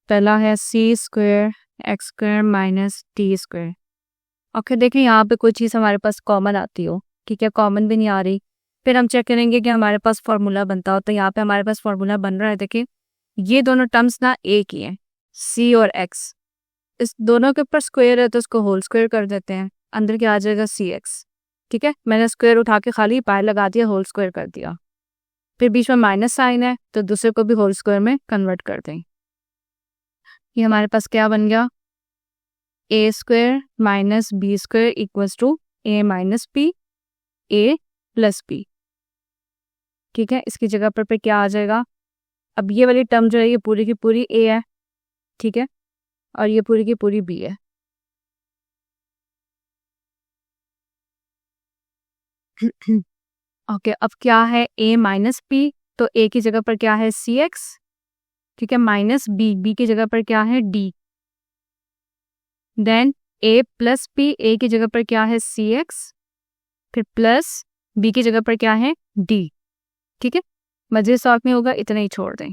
पहला है c² x² minus d²। Okay, देखिए यहाँ पे कोई चीज़ हमारे पास कॉमन आती हो, ठीक है, कॉमन भी नहीं आ रही, फिर हम चेक करेंगे कि हमारे पास फॉर्मूला बनता हो, तो यहाँ पे हमारे पास फॉर्मूला बन रहा है। देखिए ये दोनों टर्म्स ना एक ही हैं, c और x, इस दोनों के ऊपर स्क्वायर है तो उसको होल स्क्वायर कर देते हैं, अंदर क्या आ जाएगा cx, ठीक है, मैंने स्क्वायर उठा के खाली पाई लगा दिया, होल स्क्वायर कर दिया, फिर बीच में माइनस साइन है तो दूसरे को भी होल स्क्वायर में कन्वर्ट कर दें। ये हमारे पास क्या बन गया, a² minus b² equals to a minus b, a plus b, ठीक है, इसकी जगह पर क्या आ जाएगा, अब ये वाली टर्म जो है ये पूरी की पूरी a है, ठीक है, और ये पूरी की पूरी b है। ओके, अब क्या है a माइनस b, तो a की जगह पर क्या है cx, ठीक है, माइनस b की जगह पर क्या है d, then a plus b, a की जगह पर क्या है cx, फिर प्लस b की जगह पर क्या है d, ठीक है, मजे साथ में होगा, इतना ही छोड़ दें।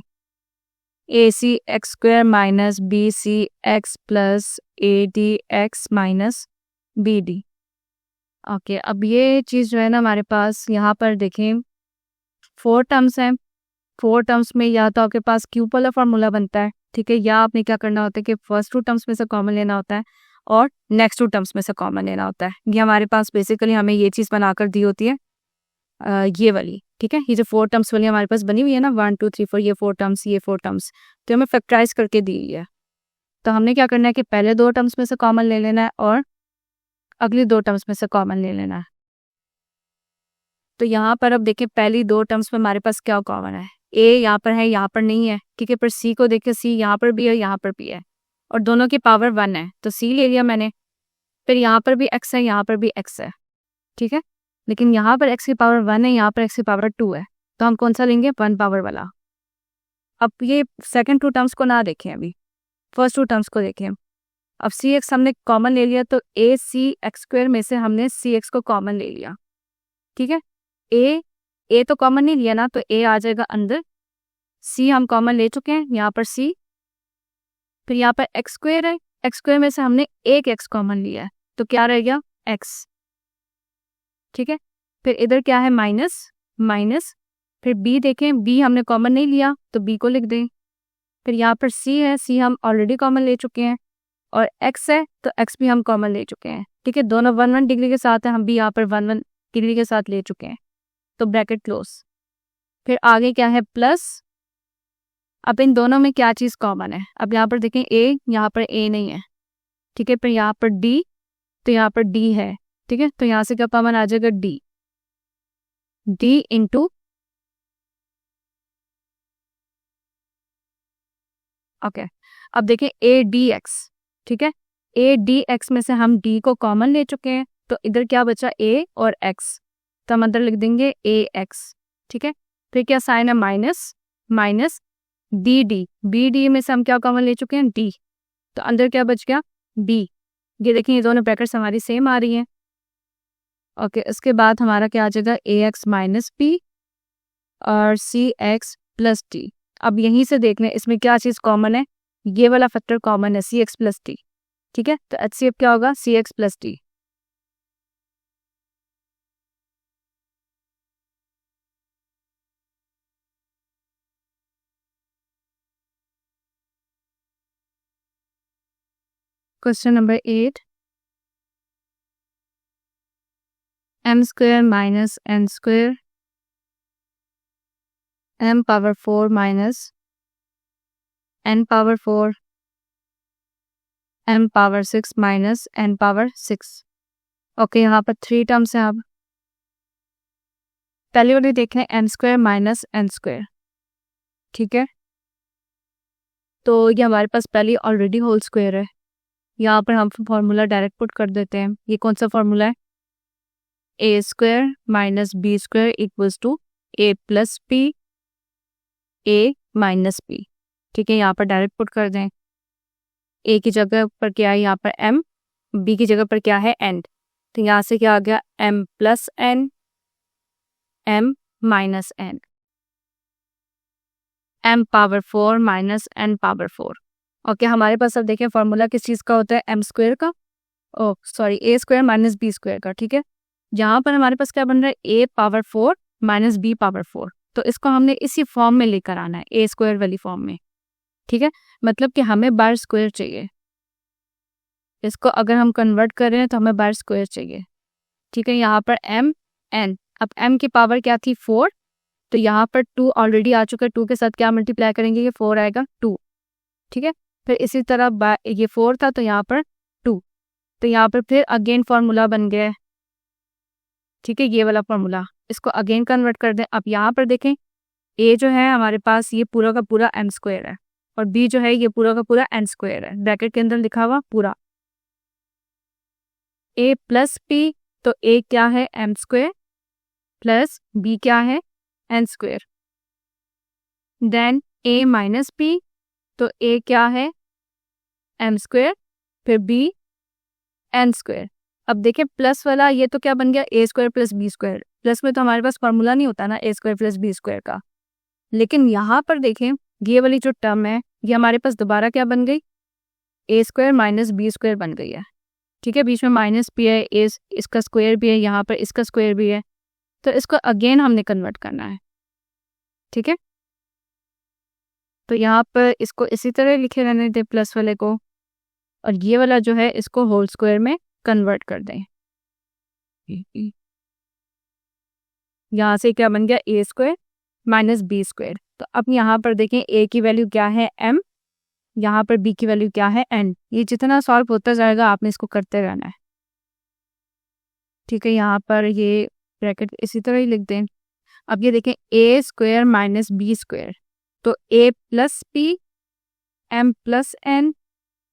AC x² minus BCX plus ADX minus BD। Okay, अब ये चीज़ जो है ना हमारे पास यहाँ पर देखें 4 टर्म्स हैं, 4 टर्म्स में या तो आपके पास क्यूब वाला फार्मूला बनता है, ठीक है, या आपने क्या करना होता है कि फर्स्ट 2 टर्म्स में से कॉमन लेना होता है और नेक्स्ट 2 टर्म्स में से कॉमन लेना होता है। ये हमारे पास बेसिकली हमें ये चीज़ बनाकर दी होती है, ये वाली, ठीक है, ये जो 4 टर्म्स वाली हमारे पास बनी हुई है ना 1 2 3 4, ये 4 टर्म्स, ये 4 टर्म्स, तो हमें फैक्टराइज करके दी हुई है। तो हमने क्या करना है कि पहले 2 टर्म्स में से कॉमन ले लेना है और अगली 2 टर्म्स में से कॉमन ले लेना है। तो यहाँ पर अब देखिए पहली 2 टर्म्स में हमारे पास क्या कॉमन है, a यहाँ पर है, यहाँ पर नहीं है, ठीक है, पर c को देखिए c यहाँ पर भी है, यहाँ पर भी है, और दोनों की पावर 1 है, तो c ले लिया मैंने, फिर यहाँ पर भी x है, यहाँ पर भी x है, ठीक है, लेकिन यहाँ पर x की पावर 1 है, यहाँ पर x की पावर 2 है, तो हम कौन सा लेंगे 1 पावर वाला। अब ये सेकंड 2 टर्म्स को ना देखें, अभी फर्स्ट 2 टर्म्स को देखें। अब cx हमने कॉमन ले लिया, तो ac(x²) में से हमने cx को कॉमन ले लिया, ठीक है, a तो कॉमन नहीं लिया ना, तो a आ जाएगा अंदर, c हम कॉमन ले चुके हैं, यहाँ पर c, फिर यहाँ पर x² है, x² में से हमने एक x कॉमन लिया है, तो क्या रह गया x, ठीक है, फिर इधर क्या है माइनस माइनस, फिर b देखें, b हमने कॉमन नहीं लिया तो b को लिख दें, फिर यहाँ पर c है, c हम ऑलरेडी कॉमन ले चुके हैं, और x है तो x भी हम कॉमन ले चुके हैं, ठीक है। दोनों 1 डिग्री के साथ है, हम भी यहाँ पर 1 डिग्री के साथ ले चुके हैं, तो ब्रैकेट क्लोज। फिर आगे क्या है प्लस, अब इन दोनों में क्या चीज़ कॉमन है, अब यहाँ पर देखें a, यहाँ पर a नहीं है, ठीक है। फिर यहाँ पर d, तो यहाँ पर d है, ठीक है। तो यहाँ से क्या कॉमन आ जाएगा d इंटू, ओके। अब देखें a dx, ठीक है। a dx में से हम d को कॉमन ले चुके हैं, तो इधर क्या बचा a और x, तो हम अंदर लिख देंगे ax, ठीक है। फिर क्या साइन है माइनस dd में से हम क्या कॉमन ले चुके हैं d, तो अंदर क्या बच गया b। ये देखें ये दोनों ब्रैकेट्स हमारी सेम आ रही हैं, ओके। उसके बाद हमारा क्या आ जाएगा ax माइनस b और cx प्लस d। अब यहीं से देख लें इसमें क्या चीज़ कॉमन है, ये वाला फैक्टर कॉमन है cx प्लस d, ठीक है। तो HCF क्या होगा cx plus d। Question number 8, m square minus n square m power 4 minus n power 4 m power 6 minus n power 6, okay. यहाँ पर 3 टर्म्स हैं। अब पहले वाले देख लें m square minus n square, ठीक है। तो ये हमारे पास पहले ऑलरेडी होल स्क्वायर है, यहाँ पर हम फॉर्मूला डायरेक्ट पुट कर देते हैं। ये कौन सा फॉर्मूला है, a square minus b square equals to a plus b a minus b, ठीक है। यहाँ पर डायरेक्ट पुट कर दें, a की जगह पर क्या है यहाँ पर m, b की जगह पर क्या है n, तो यहाँ से क्या आ गया m plus n m minus n, m power 4 minus n power 4, okay. हमारे पास अब देखें फॉर्मूला किस चीज़ का होता है m स्क्वायर का, oh sorry a square minus b square का, ठीक है। यहाँ पर हमारे पास क्या बन रहा है a power 4 minus b power 4, तो इसको हमने इसी फॉर्म में लेकर आना है a स्क्वायर वाली फॉर्म में, ठीक है। मतलब कि हमें बार स्क्वायर चाहिए, इसको अगर हम कन्वर्ट कर रहे हैं तो हमें बार स्क्वायर चाहिए, ठीक है। यहाँ पर m n, अब m की पावर क्या थी 4, तो यहाँ पर 2 ऑलरेडी आ चुका है, 2 के साथ क्या मल्टीप्लाई करेंगे ये 4 आएगा 2, ठीक है। फिर इसी तरह ये 4 था तो यहाँ पर 2, तो यहाँ पर फिर अगेन फार्मूला बन गया है, ठीक है। ये वाला फार्मूला इसको अगेन कन्वर्ट कर दें। अब यहाँ पर देखें a जो है हमारे पास ये पूरा का पूरा m स्क्वायर है और b जो है ये पूरा का पूरा n स्क्वायर है, ब्रैकेट के अंदर लिखा हुआ पूरा a प्लस b, तो a क्या है m स्क्वायर प्लस b क्या है n square, then a minus b, तो a क्या है m स्क्वायर फिर b n स्क्वायर। अब देखें प्लस वाला ये तो क्या बन गया a square plus b square, plus में तो हमारे पास फॉर्मूला नहीं होता ना a square plus b square का, लेकिन यहाँ पर देखें ये वाली जो टर्म है ये हमारे पास दोबारा क्या बन गई a square minus b square बन गई है, ठीक है। बीच में माइनस भी है, इसका स्क्वायर भी है, यहाँ पर इसका स्क्वायर भी है, तो इसको अगेन हमने कन्वर्ट करना है, ठीक है। तो यहाँ पर इसको इसी तरह लिखे रहने दें प्लस वाले को, और ये वाला जो है इसको होल स्क्वायर में कन्वर्ट कर दें। यहाँ से क्या बन गया a square minus b square, तो अब यहाँ पर देखें a की वैल्यू क्या है m, यहाँ पर b की वैल्यू क्या है n, ये जितना सॉल्व होता जाएगा आपने इसको करते रहना है, ठीक है। यहाँ पर ये ब्रैकेट इसी तरह ही लिख दें। अब ये देखें a square minus b square, तो a plus b m plus n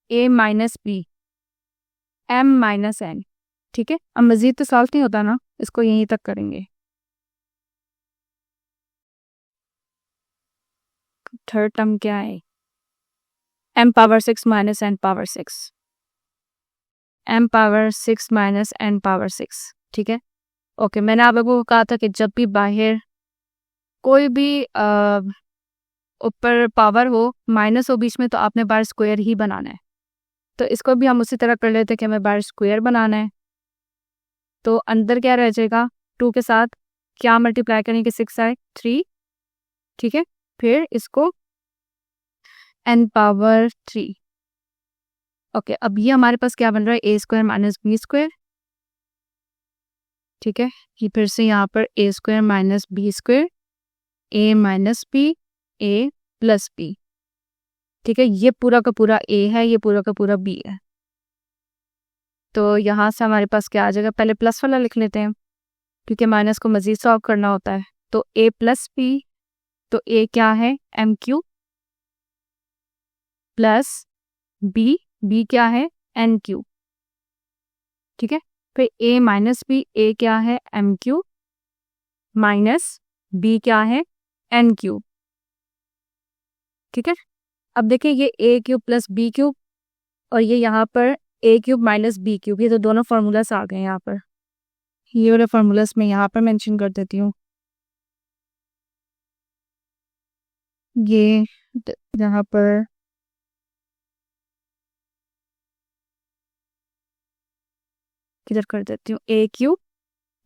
a minus b m minus n, ठीक है। अब मज़ीद तो सॉल्व नहीं होता ना, इसको यहीं तक करेंगे। थर्ड टर्म क्या है m power 6 minus n power 6, m power 6 minus n power 6, ठीक है। ओके, मैंने आप लोगों को कहा था कि जब भी बाहर कोई भी ऊपर पावर हो माइनस हो बीच में तो आपने बार स्क्वायर ही बनाना है, तो इसको भी हम उसी तरह कर लेते हैं कि हमें बार स्क्वायर बनाना है। तो अंदर क्या रह जाएगा 2 के साथ क्या मल्टीप्लाई करेंगे 6 आए 3, ठीक है। फिर इसको n पावर 3, ओके, अब ये हमारे पास क्या बन रहा है, A square minus B square. ठीक है, ये फिर से यहाँ पर ए square minus B square, A minus B, A plus B. ठीक है, ये पूरा का पूरा ए है, ये पूरा का पूरा बी है। तो यहाँ से हमारे पास क्या आ जाएगा, पहले प्लस वाला लिख लेते हैं क्योंकि माइनस को मजीद सॉल्व करना होता है। तो ए प्लस बी, तो ए क्या है, m cube, plus b, b क्या है, एन क्यू। ठीक है, फिर ए माइनस बी, ए क्या है, एम क्यू, माइनस बी क्या है, एन क्यू। ठीक है, अब देखिए ये A cube plus B cube और ये यहाँ पर ए क्यूब माइनस बी क्यूब, ये तो दोनों फार्मूलास आ गए यहाँ पर। ये वाले फार्मूलास मैं यहाँ पर मेंशन कर देती हूँ। ये यहाँ पर किधर कर देती हूँ, A cube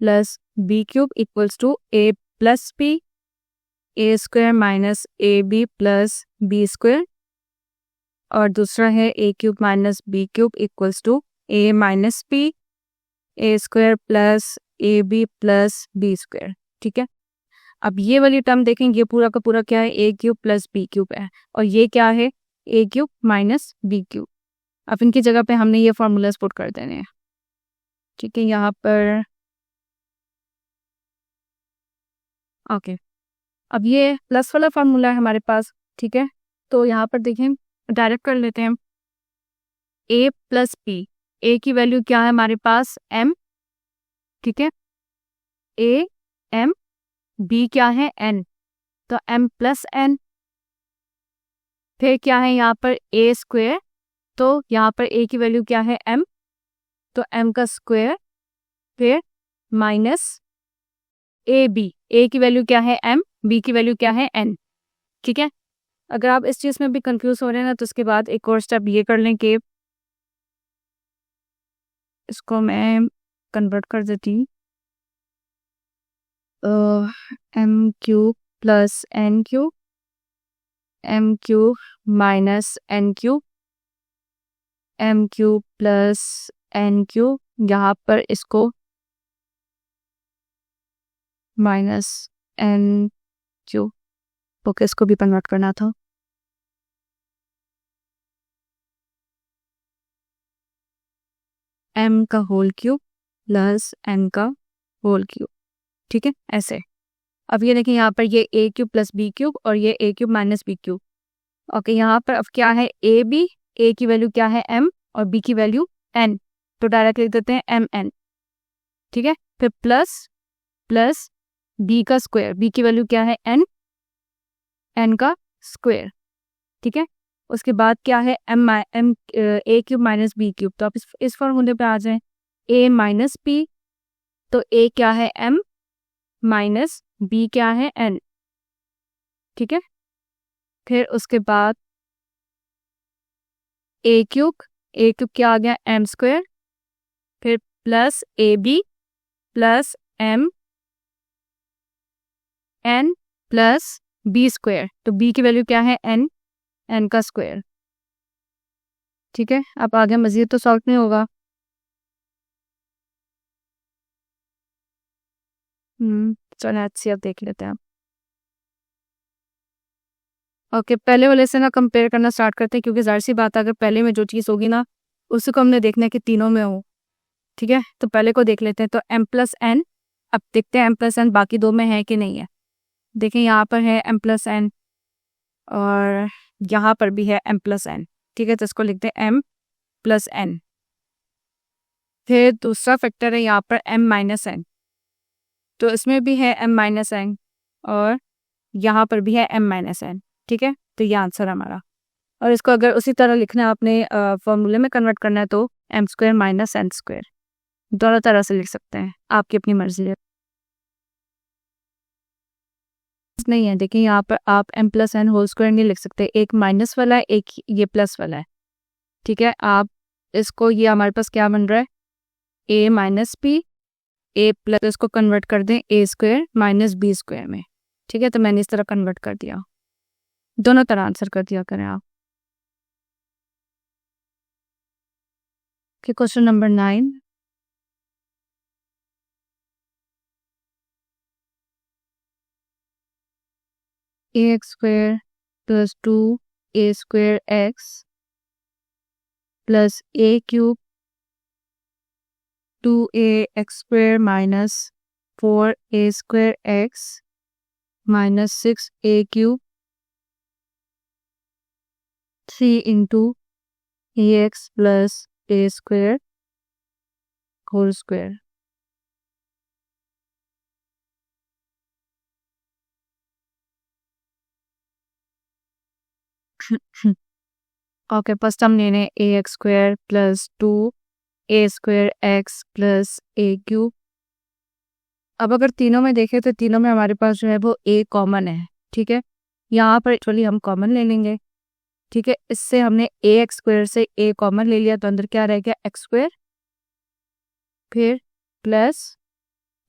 plus B cube equals to A plus B, A square minus A B plus B square, और दूसरा है A cube minus B cube equals to A minus B, A square plus A B plus B square. ठीक है, अब ये वाली term देखेंगे, ये पूरा का पूरा क्या है, A cube plus B cube है, और ये क्या है, A cube minus B cube. अब इनकी जगह पे हमने ये फॉर्मूलाज पुट कर देने हैं। ठीक है, यहाँ पर ओके, अब ये प्लस वाला फार्मूला है हमारे पास। ठीक है, तो यहाँ पर देखें, डायरेक्ट कर लेते हैं, ए प्लस बी, ए की वैल्यू क्या है हमारे पास, एम। ठीक है, ए एम, बी क्या है, एन, तो एम प्लस एन। फिर क्या है यहाँ पर ए स्क्वायर, तो यहाँ पर ए की वैल्यू क्या है, एम, तो एम का स्क्वायर, फिर माइनस ए बी, ए की वैल्यू क्या है, एम, बी की वैल्यू क्या है, एन। ठीक है, अगर आप इस चीज़ में भी कंफ्यूज हो रहे हैं ना, तो उसके बाद एक और स्टेप ये कर लें कि इसको मैं कन्वर्ट कर देती हूँ, m cube plus n cube, m cube minus n cube, m cube plus n cube, यहाँ पर इसको माइनस एन क्यूब, ओके, इसको भी कन्वर्ट करना था। एम का होल क्यूब प्लस एन का होल क्यूब। ठीक है, ऐसे। अब ये देखिए यहाँ पर ये A cube plus B cube और ये A cube minus B cube. Okay, यहाँ पर अब क्या है, ए बी, ए की वैल्यू क्या है, एम, और बी की वैल्यू एन, तो डायरेक्ट लिख देते हैं एम एन। ठीक है, फिर प्लस प्लस बी का स्क्वायर, बी की वैल्यू क्या है, एन, एन का स्क्वायर। ठीक है, उसके बाद क्या है, m m a cube minus B cube, तो आप इस फॉर्मूले पे आ जाएं, ए माइनस बी, तो ए क्या है, एम, माइनस बी क्या है, एन। ठीक है, फिर उसके बाद ए क्यूब क्या आ गया, एम स्क्वायर, फिर plus A B plus m n plus B square, तो बी की वैल्यू क्या है, एन, एन का स्क्वायर। ठीक है, अब आगे मजीद तो सॉल्व नहीं होगा। चलो अच्छी, अब देख लेते हैं। ओके, पहले वाले से ना कंपेयर करना स्टार्ट करते हैं, क्योंकि जाहिर सी बात है, अगर पहले में जो चीज़ होगी ना, उसको हमने देखना है कि तीनों में हो। ठीक है, तो पहले को देख लेते हैं, तो एम प्लस एन, अब देखते हैं एम प्लस एन बाकी दो में है कि नहीं है। देखें, यहाँ पर है एम प्लस एन और यहाँ पर भी है एम प्लस एन। ठीक है, तो इसको लिखते हैं एम प्लस एन। फिर दूसरा फैक्टर है यहाँ पर एम माइनस एन, तो इसमें भी है एम माइनस एन और यहाँ पर भी है एम माइनस एन। ठीक है, तो ये आंसर हमारा। और इसको अगर उसी तरह लिखना है, अपने फॉर्मूले में कन्वर्ट करना है, तो m square minus n square, दोनों तरह से लिख सकते हैं, आपकी अपनी मर्जी है। नहीं है, देखिए यहाँ पर आप m plus n whole square नहीं लिख सकते, एक माइनस वाला है, एक ये प्लस वाला है। ठीक है, आप इसको, ये हमारे पास क्या बन रहा है, A minus B, A plus, इसको कन्वर्ट कर दें ए स्क्वायर माइनस बी स्क्वायर में। ठीक है, तो मैंने इस तरह कन्वर्ट कर दिया, दोनों तरह आंसर कर दिया करें आप। Okay, question number 9. Ax square plus 2a square x plus a cube 2ax square minus 4a square x minus 6a cube 3 into ax plus a square whole square. Okay, first हम लेने A X square plus 2a square X plus A cube. अब अगर तीनों में देखें तो तीनों में हमारे पास जो है वो a कॉमन है, ठीक है। यहाँ पर एक्चुअली हम कॉमन ले लेंगे, ठीक है। इससे हमने ए एक्स स्क्वायर से a कॉमन ले लिया तो अंदर क्या रह गया एक्स स्क्वायर, फिर प्लस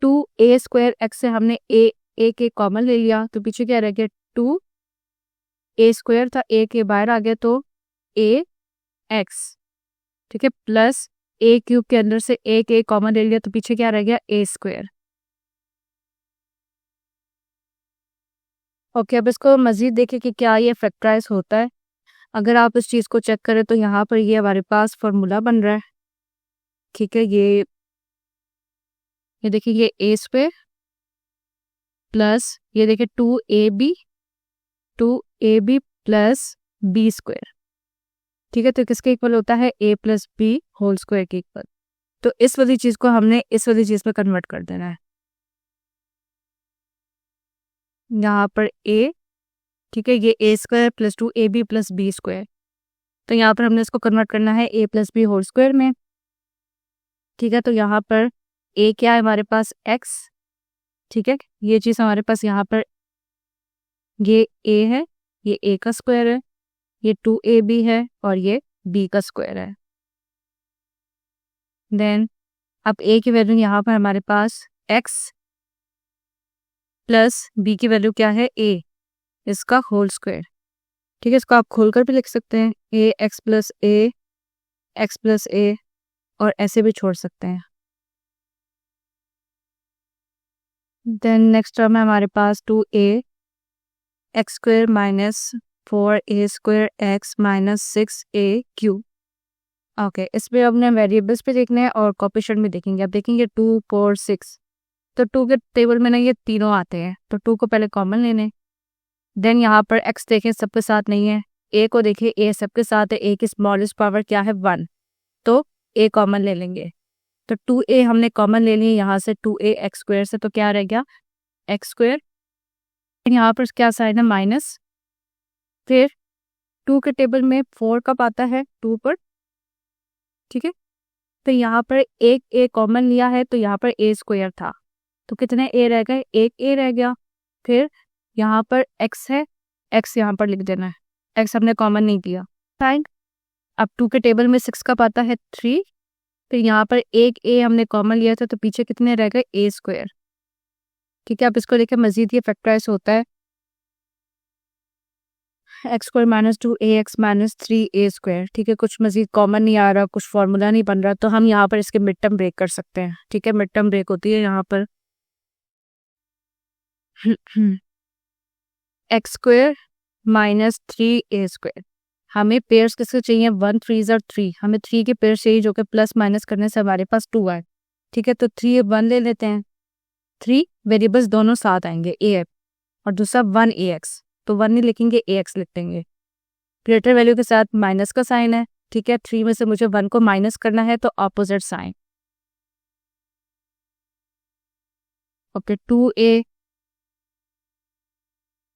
2a स्क्वायर एक्स से हमने a के कॉमन ले लिया तो पीछे क्या रह गया 2a स्क्वायर था, a के बाहर आ गया तो a एक्स, ठीक है, प्लस a क्यूब के अंदर से a कॉमन ले लिया तो पीछे क्या रह गया a स्क्वायर। ओके, अब इसको मजीद देखें कि क्या ये फैक्टराइज होता है। अगर आप इस चीज़ को चेक करें तो यहाँ पर ये हमारे पास फॉर्मूला बन रहा है, ठीक है। ये देखिए ये a स्क्वायर प्लस ये देखिए 2ab प्लस b स्क्वायर, ठीक है। तो किसके इक्वल होता है a plus b whole square के इक्वल। तो इस वाली चीज़ को हमने इस वाली चीज़ में कन्वर्ट कर देना है। यहाँ पर a, ठीक है, ये a square plus 2ab plus B square, तो यहाँ पर हमने इसको कन्वर्ट करना है a plus b whole square में, ठीक है। तो यहाँ पर a क्या है हमारे पास x, ठीक है। ये चीज़ हमारे पास यहाँ पर ये a है, ये a का स्क्वायर है, ये 2ab है और ये b का स्क्वायर है। देन अब a की वैल्यू यहाँ पर हमारे पास x प्लस b की वैल्यू क्या है a, इसका होल स्क्वायर, ठीक है। इसको आप खोलकर भी लिख सकते हैं a x प्लस a और ऐसे भी छोड़ सकते हैं। देन नेक्स्ट टर्म है हमारे पास 2a x square minus 4a square x minus 6a cube. Okay, इसमें हमने वेरिएबल्स पे देखने हैं और कोएफिशिएंट में देखेंगे। अब देखेंगे 2 4 6, तो 2 के टेबल में ना ये तीनों आते हैं, तो 2 को पहले कॉमन लेने। देन यहाँ पर x देखें सबके साथ नहीं है, a को देखें a सबके साथ है, a की स्मॉलेस्ट पावर क्या है 1, तो a कॉमन ले लेंगे। तो 2a हमने कॉमन ले लिए यहाँ से 2a एक्स स्क्वायर से, तो क्या रह गया एक्स स्क्वायर। यहाँ पर क्या साइन है माइनस, फिर 2 के टेबल में 4 कब आता है 2 पर, ठीक है। तो यहाँ पर एक a कॉमन लिया है तो यहाँ पर a स्क्वायर था, तो कितने a रह गए, एक a रह गया। फिर यहाँ पर x है, x यहाँ पर लिख देना है, x हमने कॉमन नहीं किया, फाइन। अब 2 के टेबल में 6 कब आता है 3, फिर यहाँ पर एक a हमने कॉमन लिया था तो पीछे कितने रह गए a स्क्वायर, ठीक है। अब इसको देखिए मजीद ये फैक्टराइज होता है x square minus 2ax minus 3a square, ठीक है। कुछ मजीद कॉमन नहीं आ रहा, कुछ फॉर्मूला नहीं बन रहा, तो हम यहाँ पर इसके मिड टर्म ब्रेक कर सकते हैं, ठीक है। मिड टर्म ब्रेक होती है यहाँ पर x square minus 3a square. हमें पेयर्स किसके चाहिए 1 3 और 3, हमें 3 के पेयर चाहिए जो कि प्लस माइनस करने से हमारे पास 2 आए, ठीक है। तो 3 1 ले लेते हैं, 3 वेरिएबल्स दोनों साथ आएंगे a और दूसरा 1ax, तो 1 नहीं लिखेंगे ax लिख देंगे। ग्रेटर वैल्यू के साथ माइनस का साइन है, ठीक है। 3 में से मुझे 1 को माइनस करना है तो ऑपोजिट साइन। ओके 2a,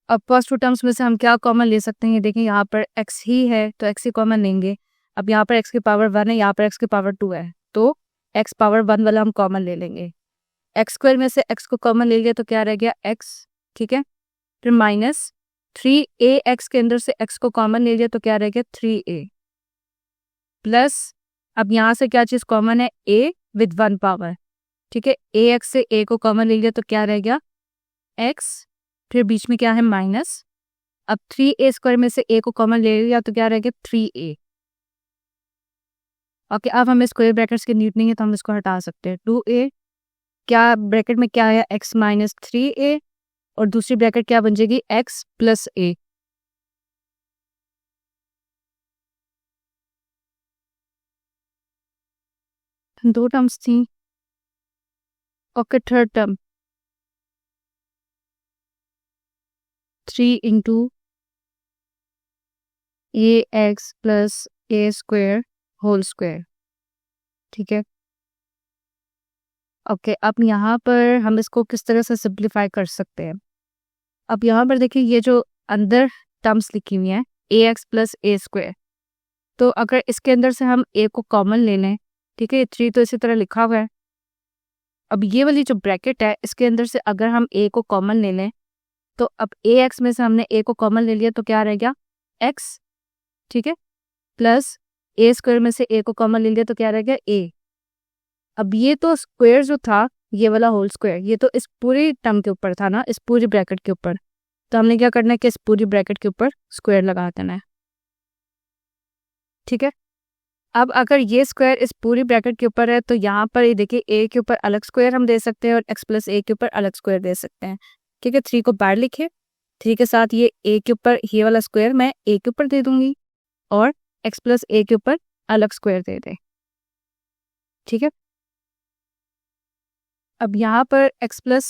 अब फर्स्ट टू टर्म्स में से हम क्या कॉमन ले सकते हैं, ये देखें यहाँ पर x ही है तो x ही कॉमन लेंगे। अब यहाँ पर x की पावर 1 है, यहाँ पर x की पावर 2 है, तो x पावर 1 वाला हम कॉमन ले लेंगे। एक्स स्क्वायर में से x को कॉमन ले लिया तो क्या रह गया x, ठीक है। फिर माइनस 3ax के अंदर से x को कॉमन ले लिया तो क्या रह गया 3a, प्लस अब यहाँ से क्या चीज़ कॉमन है a विद 1 पावर, ठीक है। ax से a को कॉमन ले लिया तो क्या रह गया x, फिर बीच में क्या है माइनस। अब 3a स्क्वायर में से a को कॉमन ले लिया तो क्या रह गया 3a। ओके, अब हमें स्क्वायर ब्रैकेट्स की नीड नहीं है तो हम इसको हटा सकते हैं। 2a, क्या ब्रैकेट में क्या है, x माइनस 3a, और दूसरी ब्रैकेट क्या बन जाएगी, x प्लस a। दो टर्म्स थी। ओके, थर्ड टर्म 3 इंटू ए एक्स प्लस ए स्क्वायर होल स्क्वायर। ठीक है, ओके, अब यहाँ पर हम इसको किस तरह से सिंप्लीफाई कर सकते हैं। अब यहाँ पर देखिए ये जो अंदर टर्म्स लिखी हुई हैं ए एक्स प्लस ए स्क्वायर, तो अगर इसके अंदर से हम ए को कॉमन ले लें, ठीक है, 3 तो इसी तरह लिखा हुआ है। अब ये वाली जो ब्रैकेट है इसके अंदर से अगर हम ए को कॉमन ले लें, तो अब ए एक्स में से हमने ए को कॉमन ले लिया तो क्या रह गया, एक्स, ठीक है, प्लस ए स्क्वायर में से ए को कॉमन ले लिया तो क्या रह गया, ए। अब ये तो स्क्वायर जो था, ये वाला होल स्क्वायर, ये तो इस पूरी टर्म के ऊपर था ना, इस पूरी ब्रैकेट के ऊपर, तो हमने क्या करना है कि इस पूरी ब्रैकेट के ऊपर स्क्वायर लगा देना है। ठीक है, अब अगर ये स्क्वायर इस पूरी ब्रैकेट के ऊपर है तो यहाँ पर ये देखिए ए के ऊपर अलग स्क्वायर हम दे सकते हैं और एक्स प्लस ए के ऊपर अलग स्क्वायर दे सकते हैं। ठीक है, 3 को बाहर लिखे, 3 के साथ ये ए के ऊपर ये वाला स्क्वायर मैं ए के ऊपर दे दूंगी और एक्स प्लस ए के ऊपर अलग स्क्वायर दे दे। ठीक है, अब यहाँ पर एक्स प्लस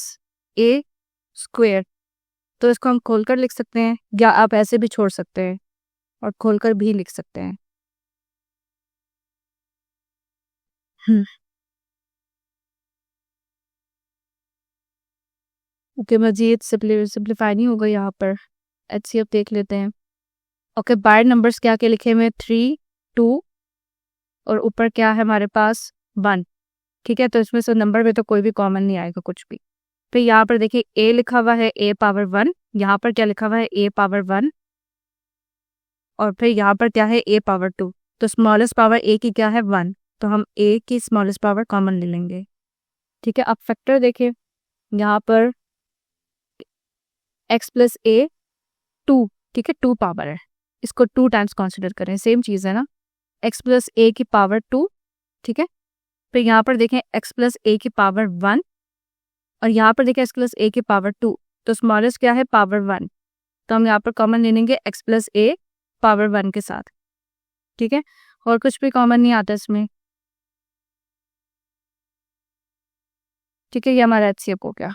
ए स्क्वायर, तो इसको हम खोलकर लिख सकते हैं या आप ऐसे भी छोड़ सकते हैं और खोलकर भी लिख सकते हैं। ओके, मजीद सिंप्लीफाई नहीं होगा यहाँ पर, एचसीएफ देख लेते हैं। ओके, बाहर नंबर्स क्या क्या लिखे हुए, 3 2 और ऊपर क्या है हमारे पास 1। ठीक है, तो इसमें से नंबर में तो कोई भी कॉमन नहीं आएगा कुछ भी। फिर यहाँ पर देखिए ए लिखा हुआ है ए पावर 1, यहाँ पर क्या लिखा हुआ है ए पावर 1, और फिर यहाँ पर क्या है ए पावर 2। तो स्मॉलेस्ट पावर ए की क्या है 1, तो हम ए की स्मॉलेस्ट पावर कॉमन ले लेंगे। ठीक है, अब फैक्टर देखिए, यहाँ पर x प्लस ए 2, ठीक है, 2 पावर है, इसको 2 टाइम्स कंसिडर करें, सेम चीज़ है ना, x प्लस ए की पावर 2। ठीक है, फिर यहाँ पर देखें x प्लस ए की पावर 1 और यहाँ पर देखें x प्लस ए की पावर 2, तो स्मॉलेस्ट क्या है पावर 1, तो हम यहाँ पर कॉमन ले लेंगे x प्लस ए पावर 1 के साथ। ठीक है, और कुछ भी कॉमन नहीं आता इसमें। ठीक है, ये हमारा एचसीएफ हो गया।